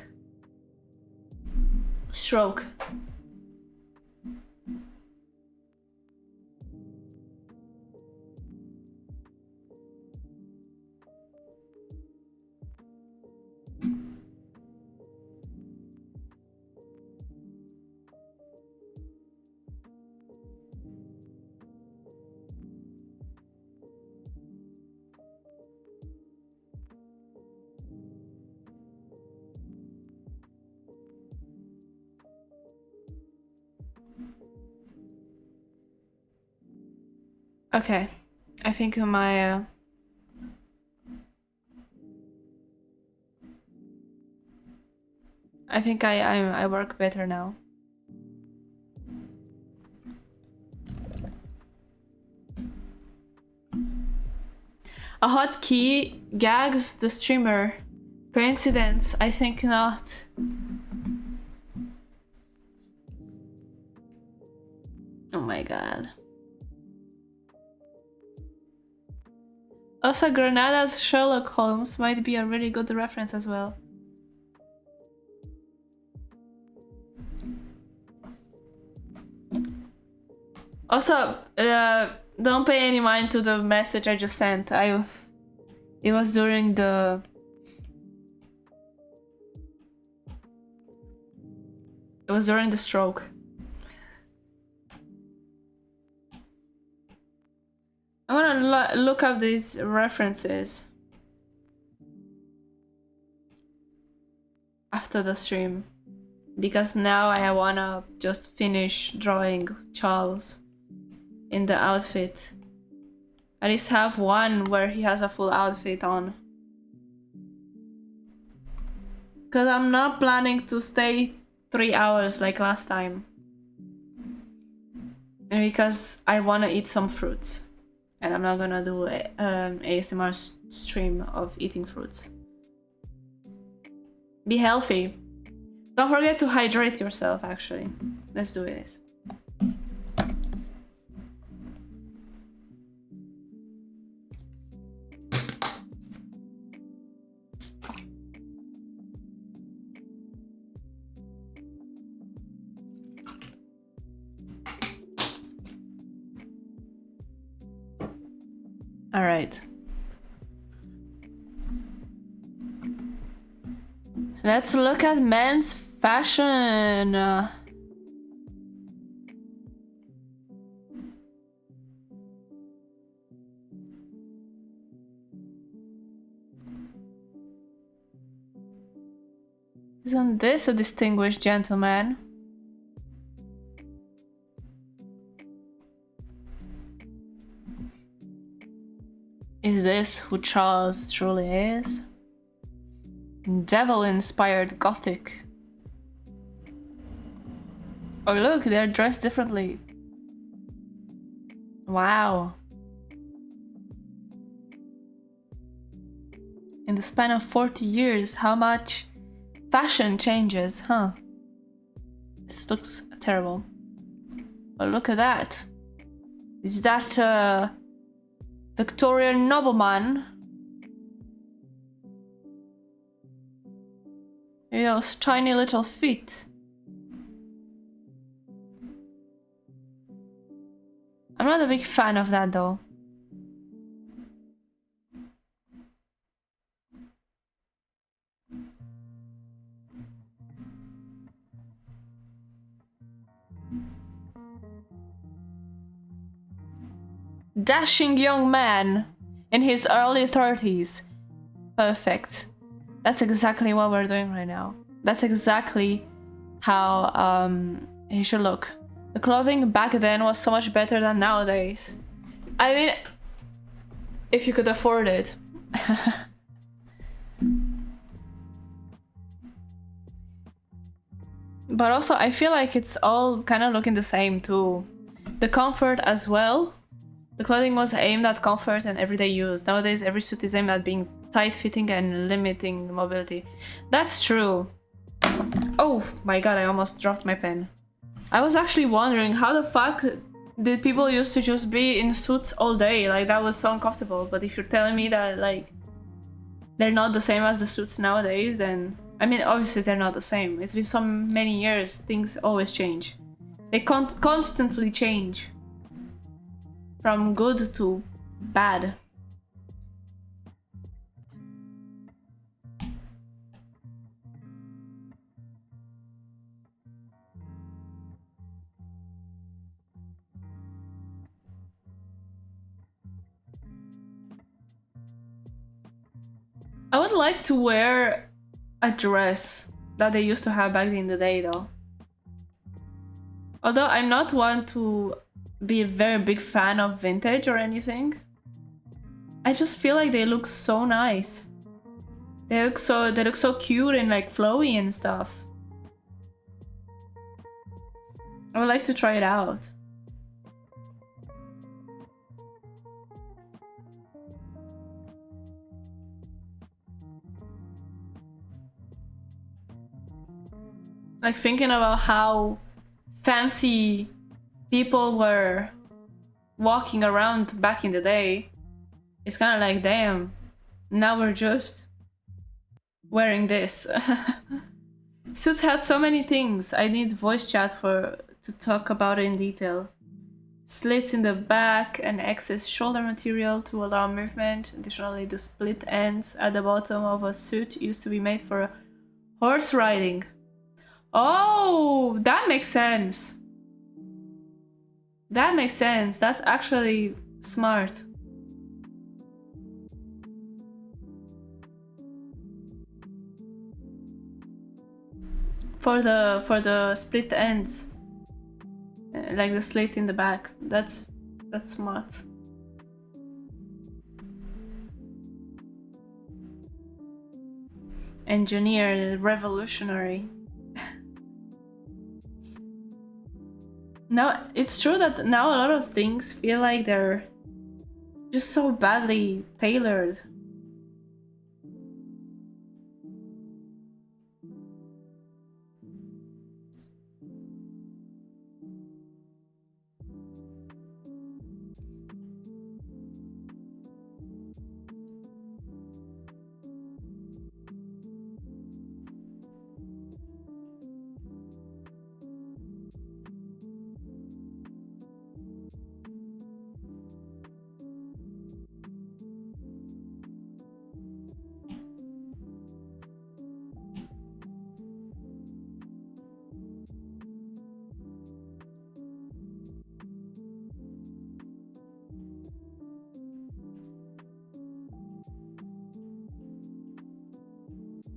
Okay, I think my I think I work better now. A hotkey gags the streamer. Coincidence? I think not. Oh my god. Also, Granada's Sherlock Holmes might be a really good reference as well. Also, don't pay any mind to the message I just sent. It was during the... It was during the stroke. I'm gonna look up these references after the stream, because now I wanna just finish drawing Charles in the outfit. At least have one where he has a full outfit on. Cause I'm not planning to stay 3 hours like last time. And because I wanna eat some fruits. And I'm not gonna do a ASMR stream of eating fruits. Be healthy. Don't forget to hydrate yourself, actually. Let's do this. All right. Let's look at men's fashion. Isn't this a distinguished gentleman? Is this who Charles truly is? Devil-inspired gothic. Oh look, they're dressed differently. Wow. In the span of 40 years, how much fashion changes, huh? This looks terrible. But look at that. Is that a Victorian nobleman? Those tiny little feet. I'm not a big fan of that though. Dashing young man in his early 30s. Perfect. That's exactly what we're doing right now. That's exactly how he should look. The clothing back then was so much better than nowadays. I mean, if you could afford it. But also, I feel like it's all kind of looking the same too. The comfort as well. The clothing was aimed at comfort and everyday use. Nowadays, every suit is aimed at being tight-fitting and limiting mobility. That's true. Oh my god, I almost dropped my pen. I was actually wondering how the fuck did people used to just be in suits all day? Like, that was so uncomfortable. But if you're telling me that, like, they're not the same as the suits nowadays, then... I mean, obviously they're not the same. It's been so many years, things always change. They constantly change. From good to bad. I would like to wear a dress that they used to have back in the day though. Although I'm not one to be a very big fan of vintage or anything. I just feel like they look so nice. They look so cute and like flowy and stuff. I would like to try it out. Like thinking about how fancy people were walking around back in the day. It's kind of like, damn, now we're just wearing this. Suits had so many things. I need voice chat to talk about it in detail. Slits in the back and excess shoulder material to allow movement. Additionally, the split ends at the bottom of a suit used to be made for horse riding. Oh, that makes sense. That makes sense. That's actually smart. For the split ends, like the slit in the back. That's smart. Engineer, revolutionary. Now it's true that now a lot of things feel like they're just so badly tailored.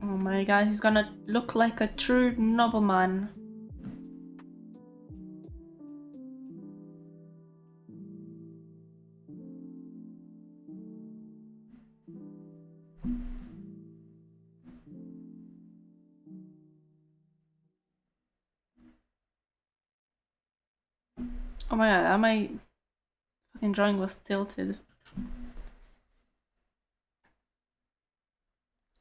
Oh my god, he's gonna look like a true nobleman. Oh my god, my fucking drawing was tilted.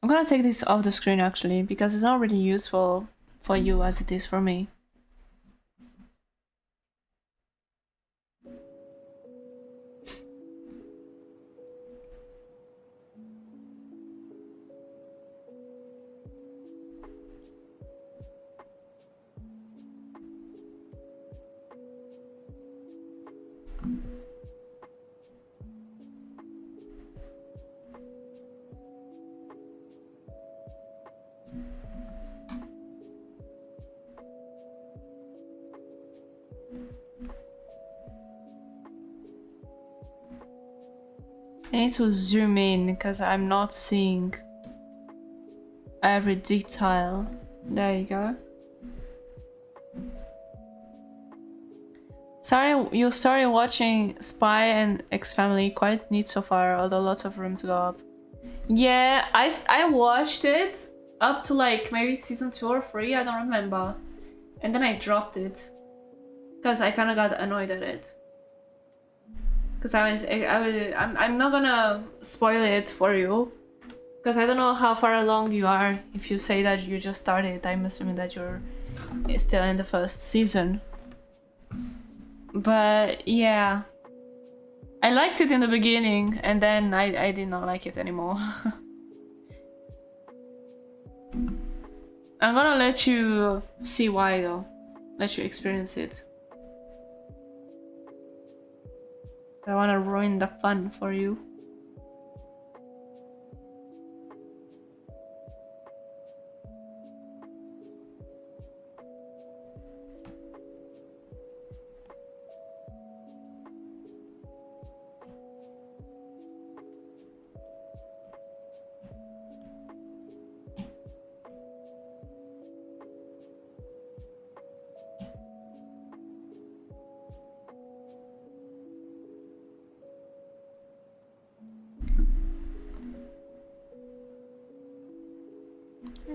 I'm gonna take this off the screen actually, because it's not really useful for you as it is for me. I need to zoom in because I'm not seeing every detail. There you go. Sorry, you started watching Spy and X-Family, quite neat so far, although lots of room to go up. Yeah, I watched it up to like maybe season 2 or 3, I don't remember. And then I dropped it because I kind of got annoyed at it. Because I'm not gonna spoil it for you, because I don't know how far along you are. If you say that you just started, I'm assuming that you're still in the first season. But yeah, I liked it in the beginning, and then I did not like it anymore. I'm gonna let you see why though, let you experience it. I wanna ruin the fun for you.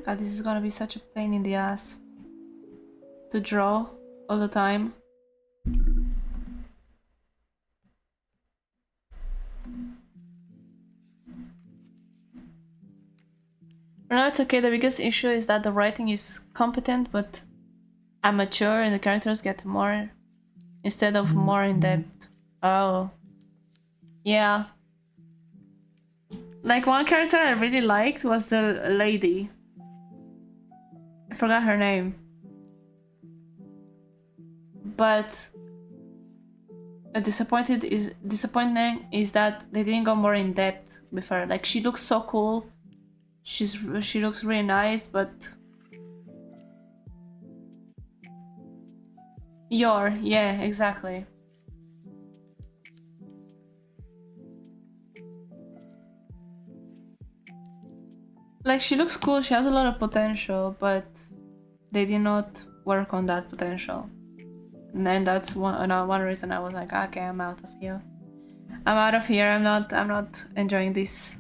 God, this is gonna be such a pain in the ass to draw all the time. No, it's okay. The biggest issue is that the writing is competent but amateur and the characters get more instead of more in depth. Oh. Yeah. Like one character I really liked was the lady. I forgot her name. But a disappointing is that they didn't go more in depth with her. Like she looks so cool. She looks really nice, but yeah, exactly. Like she looks cool, she has a lot of potential, but they did not work on that potential. And then that's one reason I was like, okay, I'm out of here. I'm out of here. I'm not enjoying this.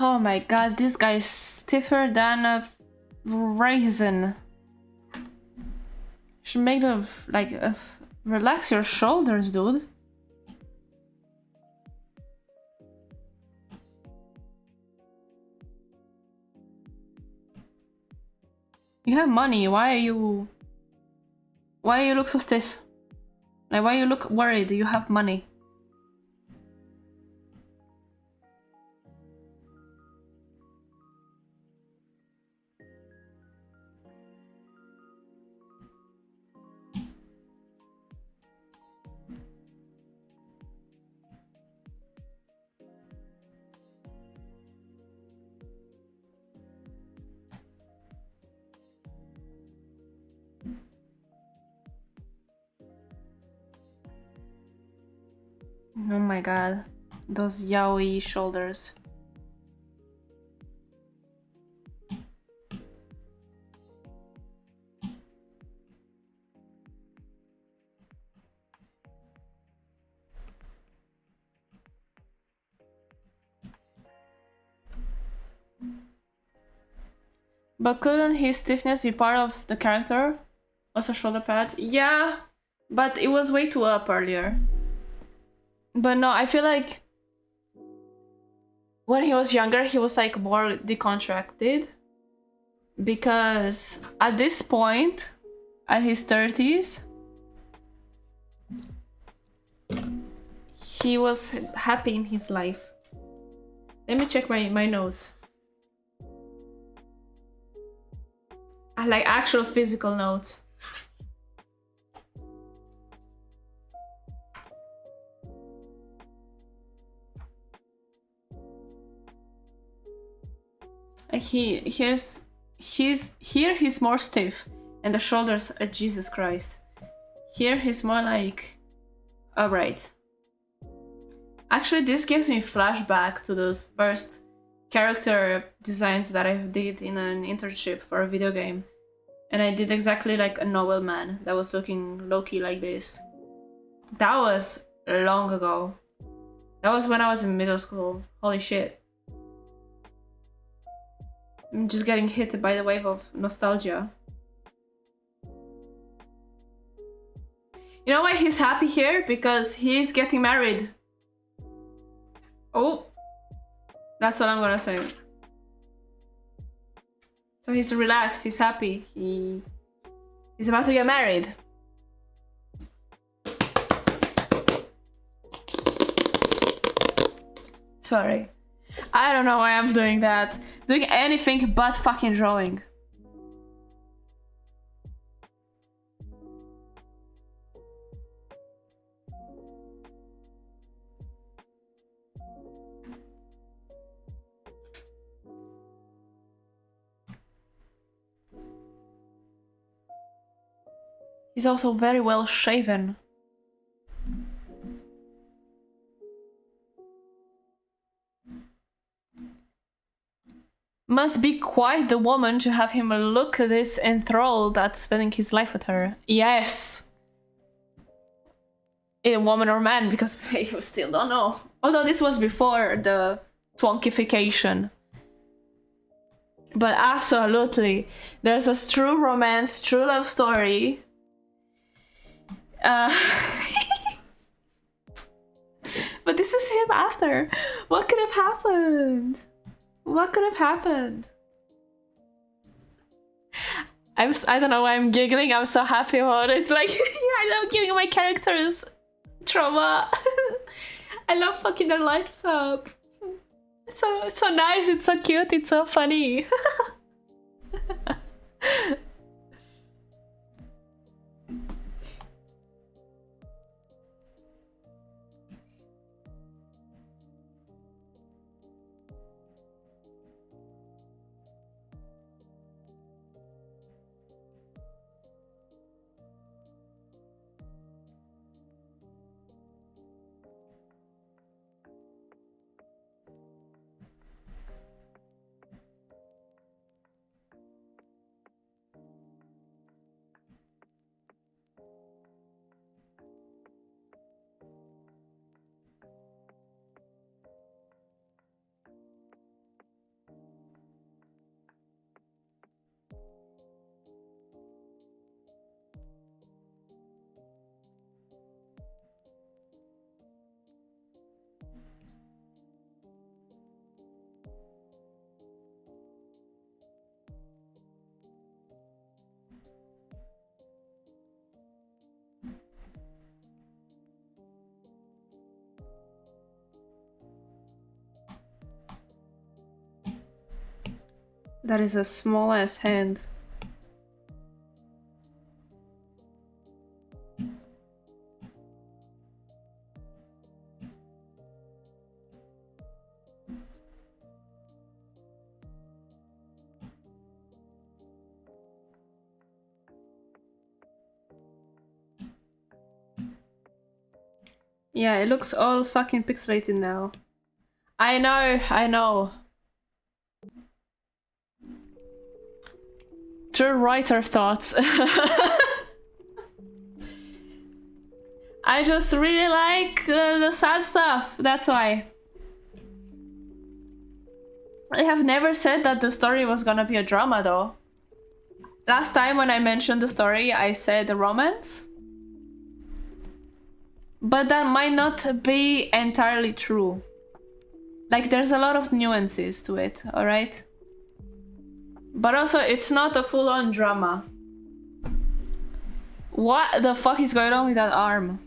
Oh my god, this guy is stiffer than a raisin. Should make the relax your shoulders, dude. You have money. Why you look so stiff? Like, why you look worried? You have money. Oh my god, those yaoi shoulders. But couldn't his stiffness be part of the character? Also shoulder pads? Yeah, but it was way too up earlier. But no, I feel like when he was younger, he was like more decontracted. Because at this point, at his 30s, he was happy in his life. Let me check my notes. I like actual physical notes. Like he's more stiff and the shoulders are Jesus Christ. Here he's more like upright. Actually, this gives me flashback to those first character designs that I did in an internship for a video game. And I did exactly like a nobleman that was looking low-key like this. That was long ago. That was when I was in middle school. Holy shit. I'm just getting hit by the wave of nostalgia. You know why he's happy here? Because he's getting married. Oh, that's all I'm gonna say. So he's relaxed, he's happy, he's about to get married. Sorry. I don't know why I'm doing that. Doing anything but fucking drawing. He's also very well shaven. Must be quite the woman to have him look this enthralled at spending his life with her. Yes! A woman or man, because you still don't know. Although this was before the twonkification. But absolutely, there's a true romance, true love story. But this is him after. What could have happened? What could have happened? I don't know why I'm giggling. I'm so happy about it. Like, I love giving my characters trauma. I love fucking their lives up. It's so nice. It's so cute. It's so funny. That is a small ass hand. Yeah, it looks all fucking pixelated now. I know. True writer thoughts. I just really like the sad stuff, that's why. I have never said that the story was gonna be a drama though. Last time when I mentioned the story, I said romance. But that might not be entirely true. Like, there's a lot of nuances to it, alright? But also, it's not a full-on drama. What the fuck is going on with that arm?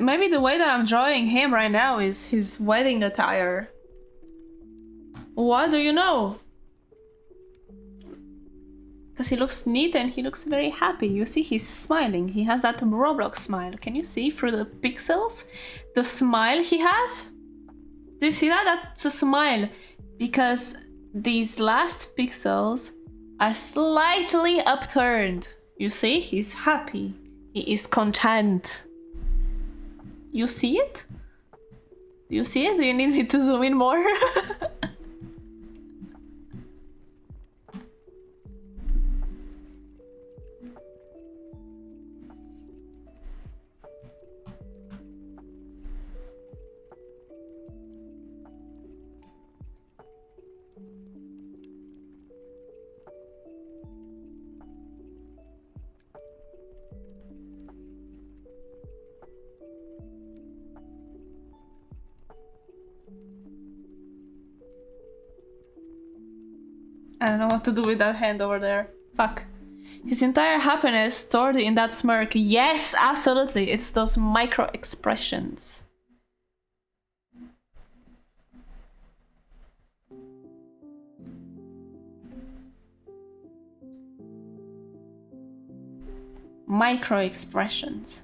Maybe the way that I'm drawing him right now is his wedding attire. What do you know? Because he looks neat and he looks very happy. You see, he's smiling. He has that Roblox smile. Can you see through the pixels the smile he has? Do you see that? That's a smile. Because these last pixels are slightly upturned. You see, he's happy. He is content. You see it? Do you see it? Do you need me to zoom in more? I don't know what to do with that hand over there. Fuck. His entire happiness stored in that smirk. Yes, absolutely. It's those micro expressions. Micro expressions.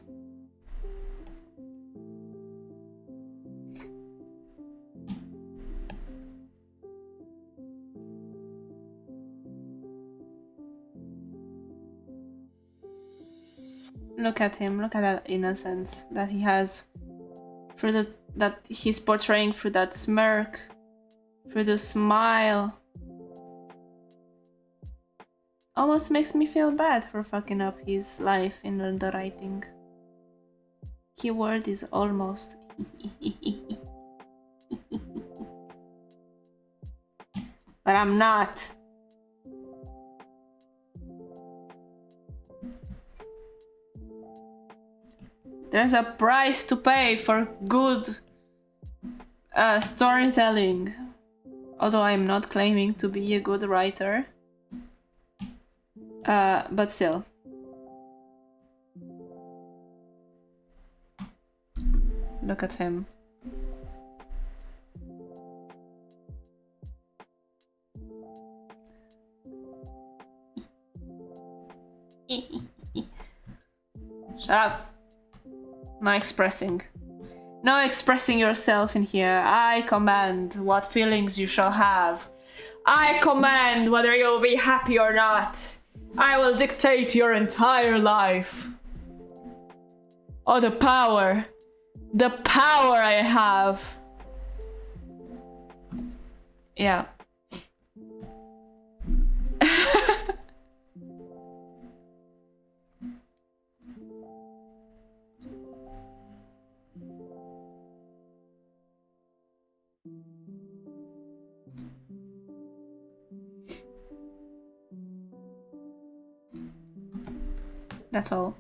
Look at him, look at that innocence that he has through that he's portraying through that smirk, through the smile. Almost makes me feel bad for fucking up his life in the writing. Keyword is almost. But I'm not. There's a price to pay for good storytelling. Although I'm not claiming to be a good writer. But still. Look at him. Shut up. No expressing. No expressing yourself in here. I command what feelings you shall have. I command whether you'll be happy or not. I will dictate your entire life. Oh, the power. The power I have. Yeah. That's all.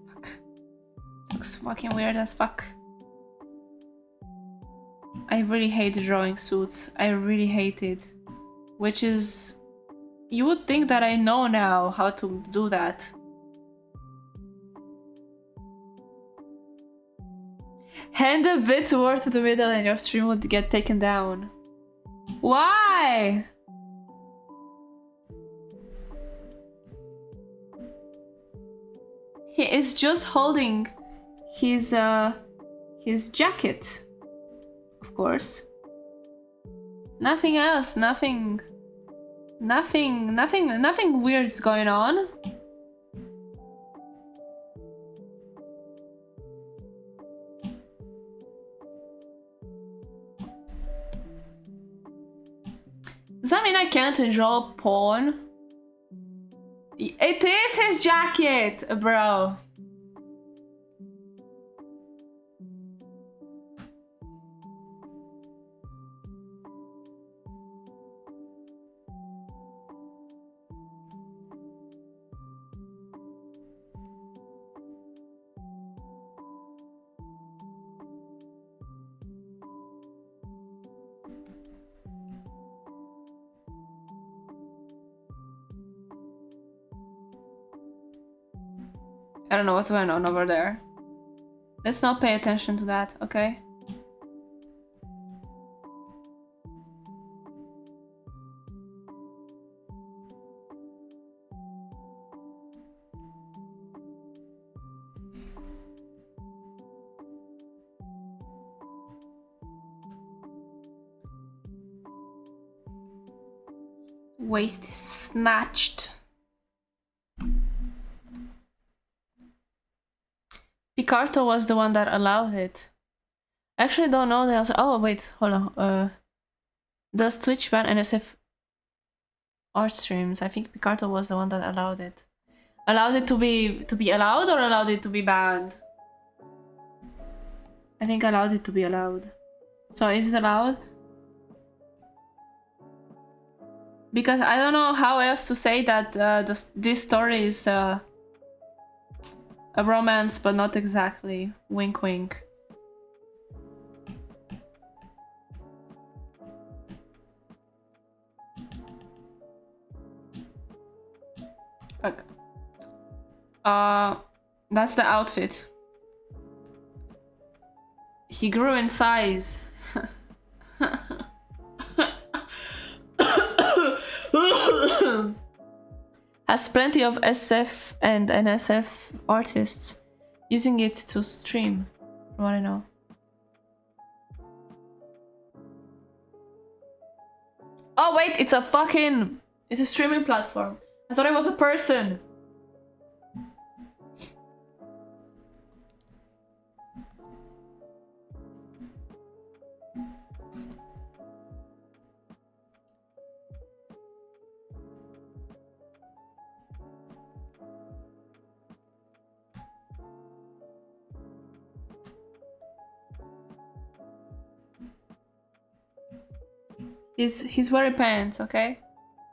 Fuck. Looks fucking weird as fuck. I really hate drawing suits. I really hate it. Which is... You would think that I know now how to do that. Hand a bit towards the middle and your stream would get taken down. Why? He is just holding his jacket. Of course. Nothing else, nothing weird's going on. Does that mean I can't draw porn? It is his jacket, bro. I don't know what's going on over there. Let's not pay attention to that, okay? Waist snatched. Picarto was the one that allowed it. I actually don't know the answer. Oh wait, hold on. Does Twitch ban NSF art streams? I think Picarto was the one that allowed it. Allowed it to be allowed or allowed it to be banned? I think allowed it to be allowed. So is it allowed? Because I don't know how else to say that this story is a romance, but not exactly. Wink wink. Okay. That's the outfit. He grew in size. Has plenty of SF and NSF artists using it to stream, from what I know. Oh wait, it's a streaming platform. I thought it was a person. He's wearing pants, okay?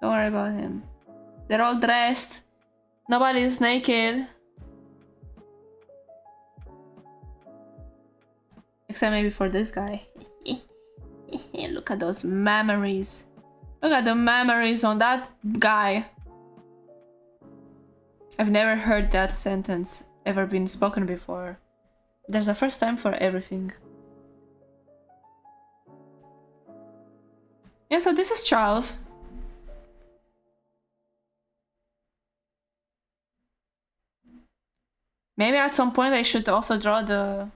Don't worry about him. They're all dressed. Nobody's naked. Except maybe for this guy. Look at those memories. Look at the memories on that guy. I've never heard that sentence ever been spoken before. There's a first time for everything. Yeah, so this is Charles. Maybe at some point I should also draw the...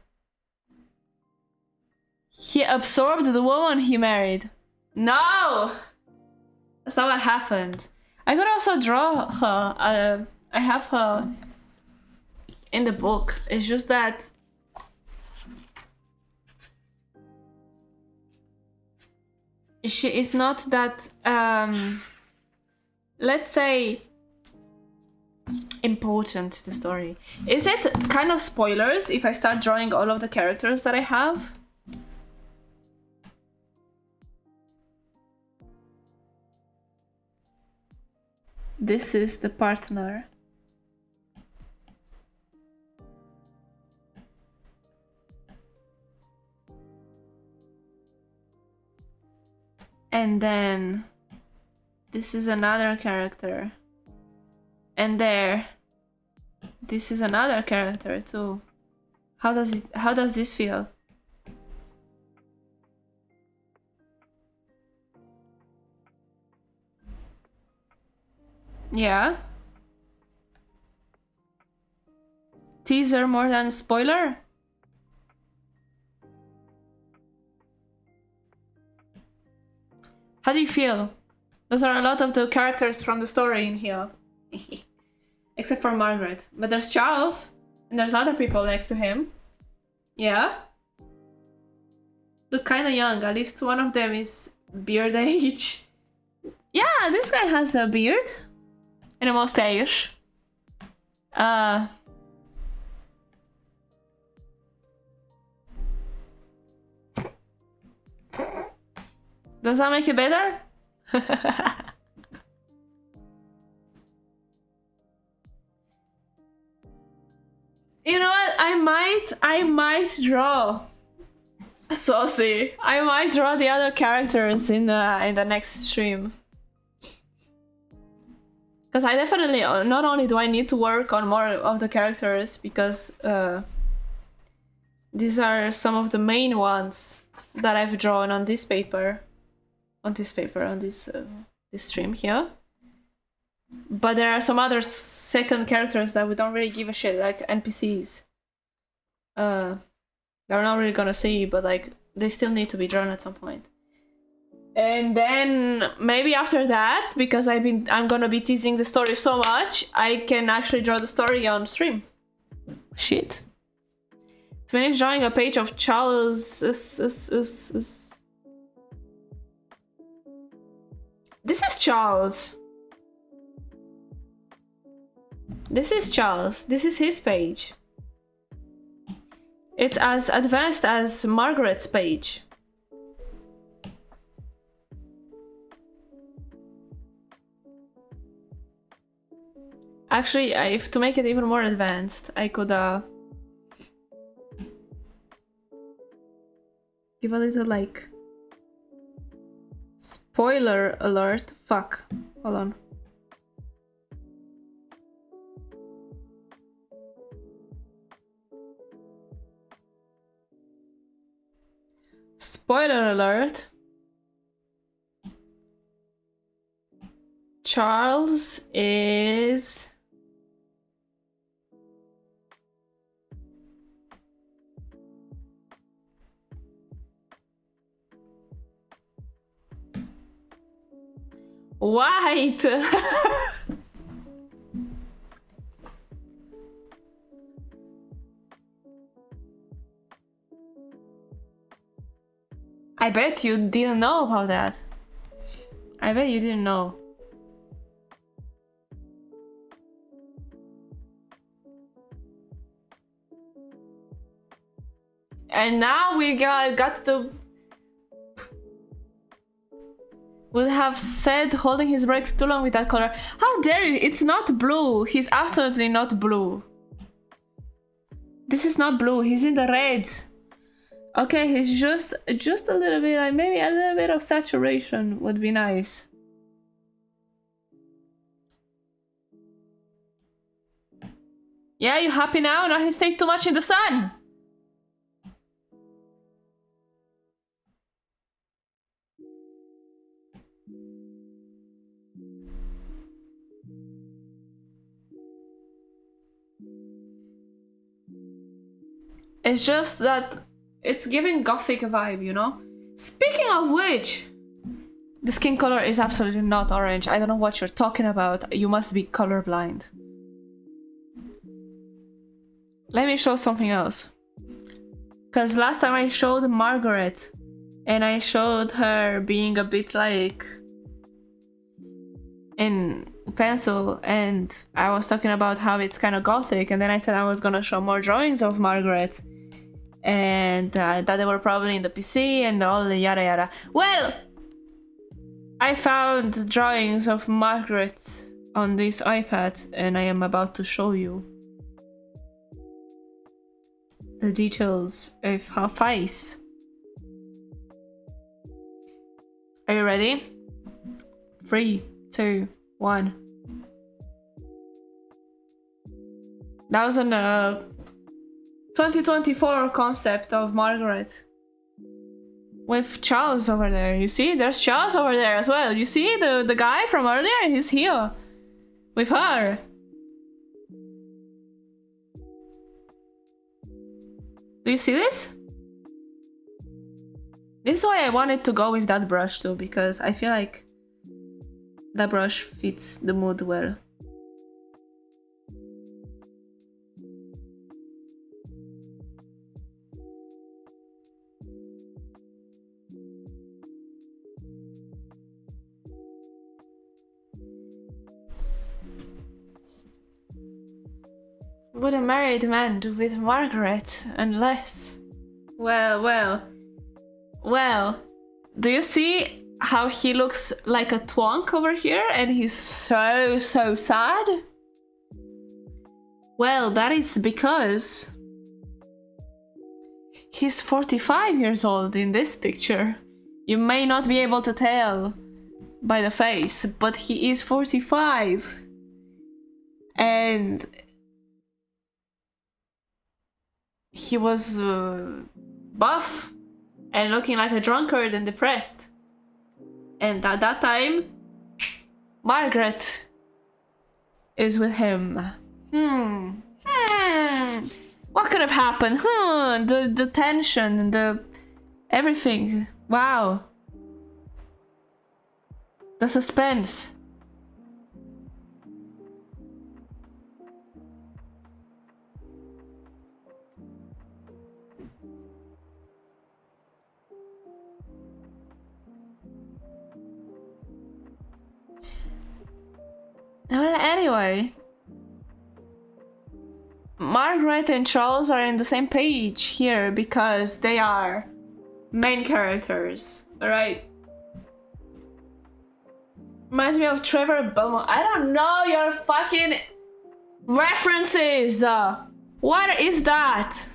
He absorbed the woman he married. No! That's not what happened. I could also draw her. I have her in the book. It's just that... She is not that... let's say important to the story. Is it kind of spoilers if I start drawing all of the characters that I have? This is the partner. And then this is another character. And there, this is another character too. How does this feel? Yeah. Teaser more than spoiler? How do you feel? Those are a lot of the characters from the story in here. Except for Margaret. But there's Charles, and there's other people next to him. Yeah? Look kinda young, at least one of them is beard age. Yeah, this guy has a beard. And a mustache. Does that make it better? You know what? I might draw Saucy. I might draw the other characters in the next stream. Because I definitely, not only do I need to work on more of the characters, because these are some of the main ones that I've drawn on this paper. On this stream here. But there are some other second characters that we don't really give a shit, like NPCs. They're not really gonna see, but like they still need to be drawn at some point. And then maybe after that, because I'm gonna be teasing the story so much, I can actually draw the story on stream. Shit. Finish drawing a page of Charles. This is Charles. This is Charles. This is his page. It's as advanced as Margaret's page. Actually, if to make it even more advanced, I could give a little like spoiler alert. Fuck. Hold on. Spoiler alert. Charles is white. I bet you didn't know about that. I bet you didn't know. And now we got the... Would have said holding his breath too long with that color. How dare you? It's not blue. He's absolutely not blue. This is not blue. He's in the reds. Okay, he's just a little bit, like maybe a little bit of saturation would be nice. Yeah, you happy now? Now he stayed too much in the sun. It's just that it's giving gothic vibe, you know? Speaking of which, the skin color is absolutely not orange. I don't know what you're talking about. You must be colorblind. Let me show something else. Because last time I showed Margaret, and I showed her being a bit like... in pencil, and I was talking about how it's kind of gothic, and then I said I was gonna show more drawings of Margaret, and that they were probably in the PC and all the yada yada. Well, I found drawings of Margaret on this iPad, and I am about to show you the details of her face. Are you ready? 3, 2, 1. That was an 2024 concept of Margaret. With Charles over there. You see? There's Charles over there as well. You see the guy from earlier? He's here. With her. Do you see this? This is why I wanted to go with that brush too, because I feel like that brush fits the mood well. Would a married man do with Margaret unless... Well, do you see how he looks like a twonk over here and he's so sad? Well, that is because he's 45 years old in this picture. You may not be able to tell by the face, but he is 45. And he was buff and looking like a drunkard and depressed. And at that time, Margaret is with him. What could have happened? The tension and the everything. Wow. The suspense. Well, anyway, Margaret and Charles are in the same page here because they are main characters, alright? Reminds me of Trevor Belmont. I don't know your fucking references! What is that?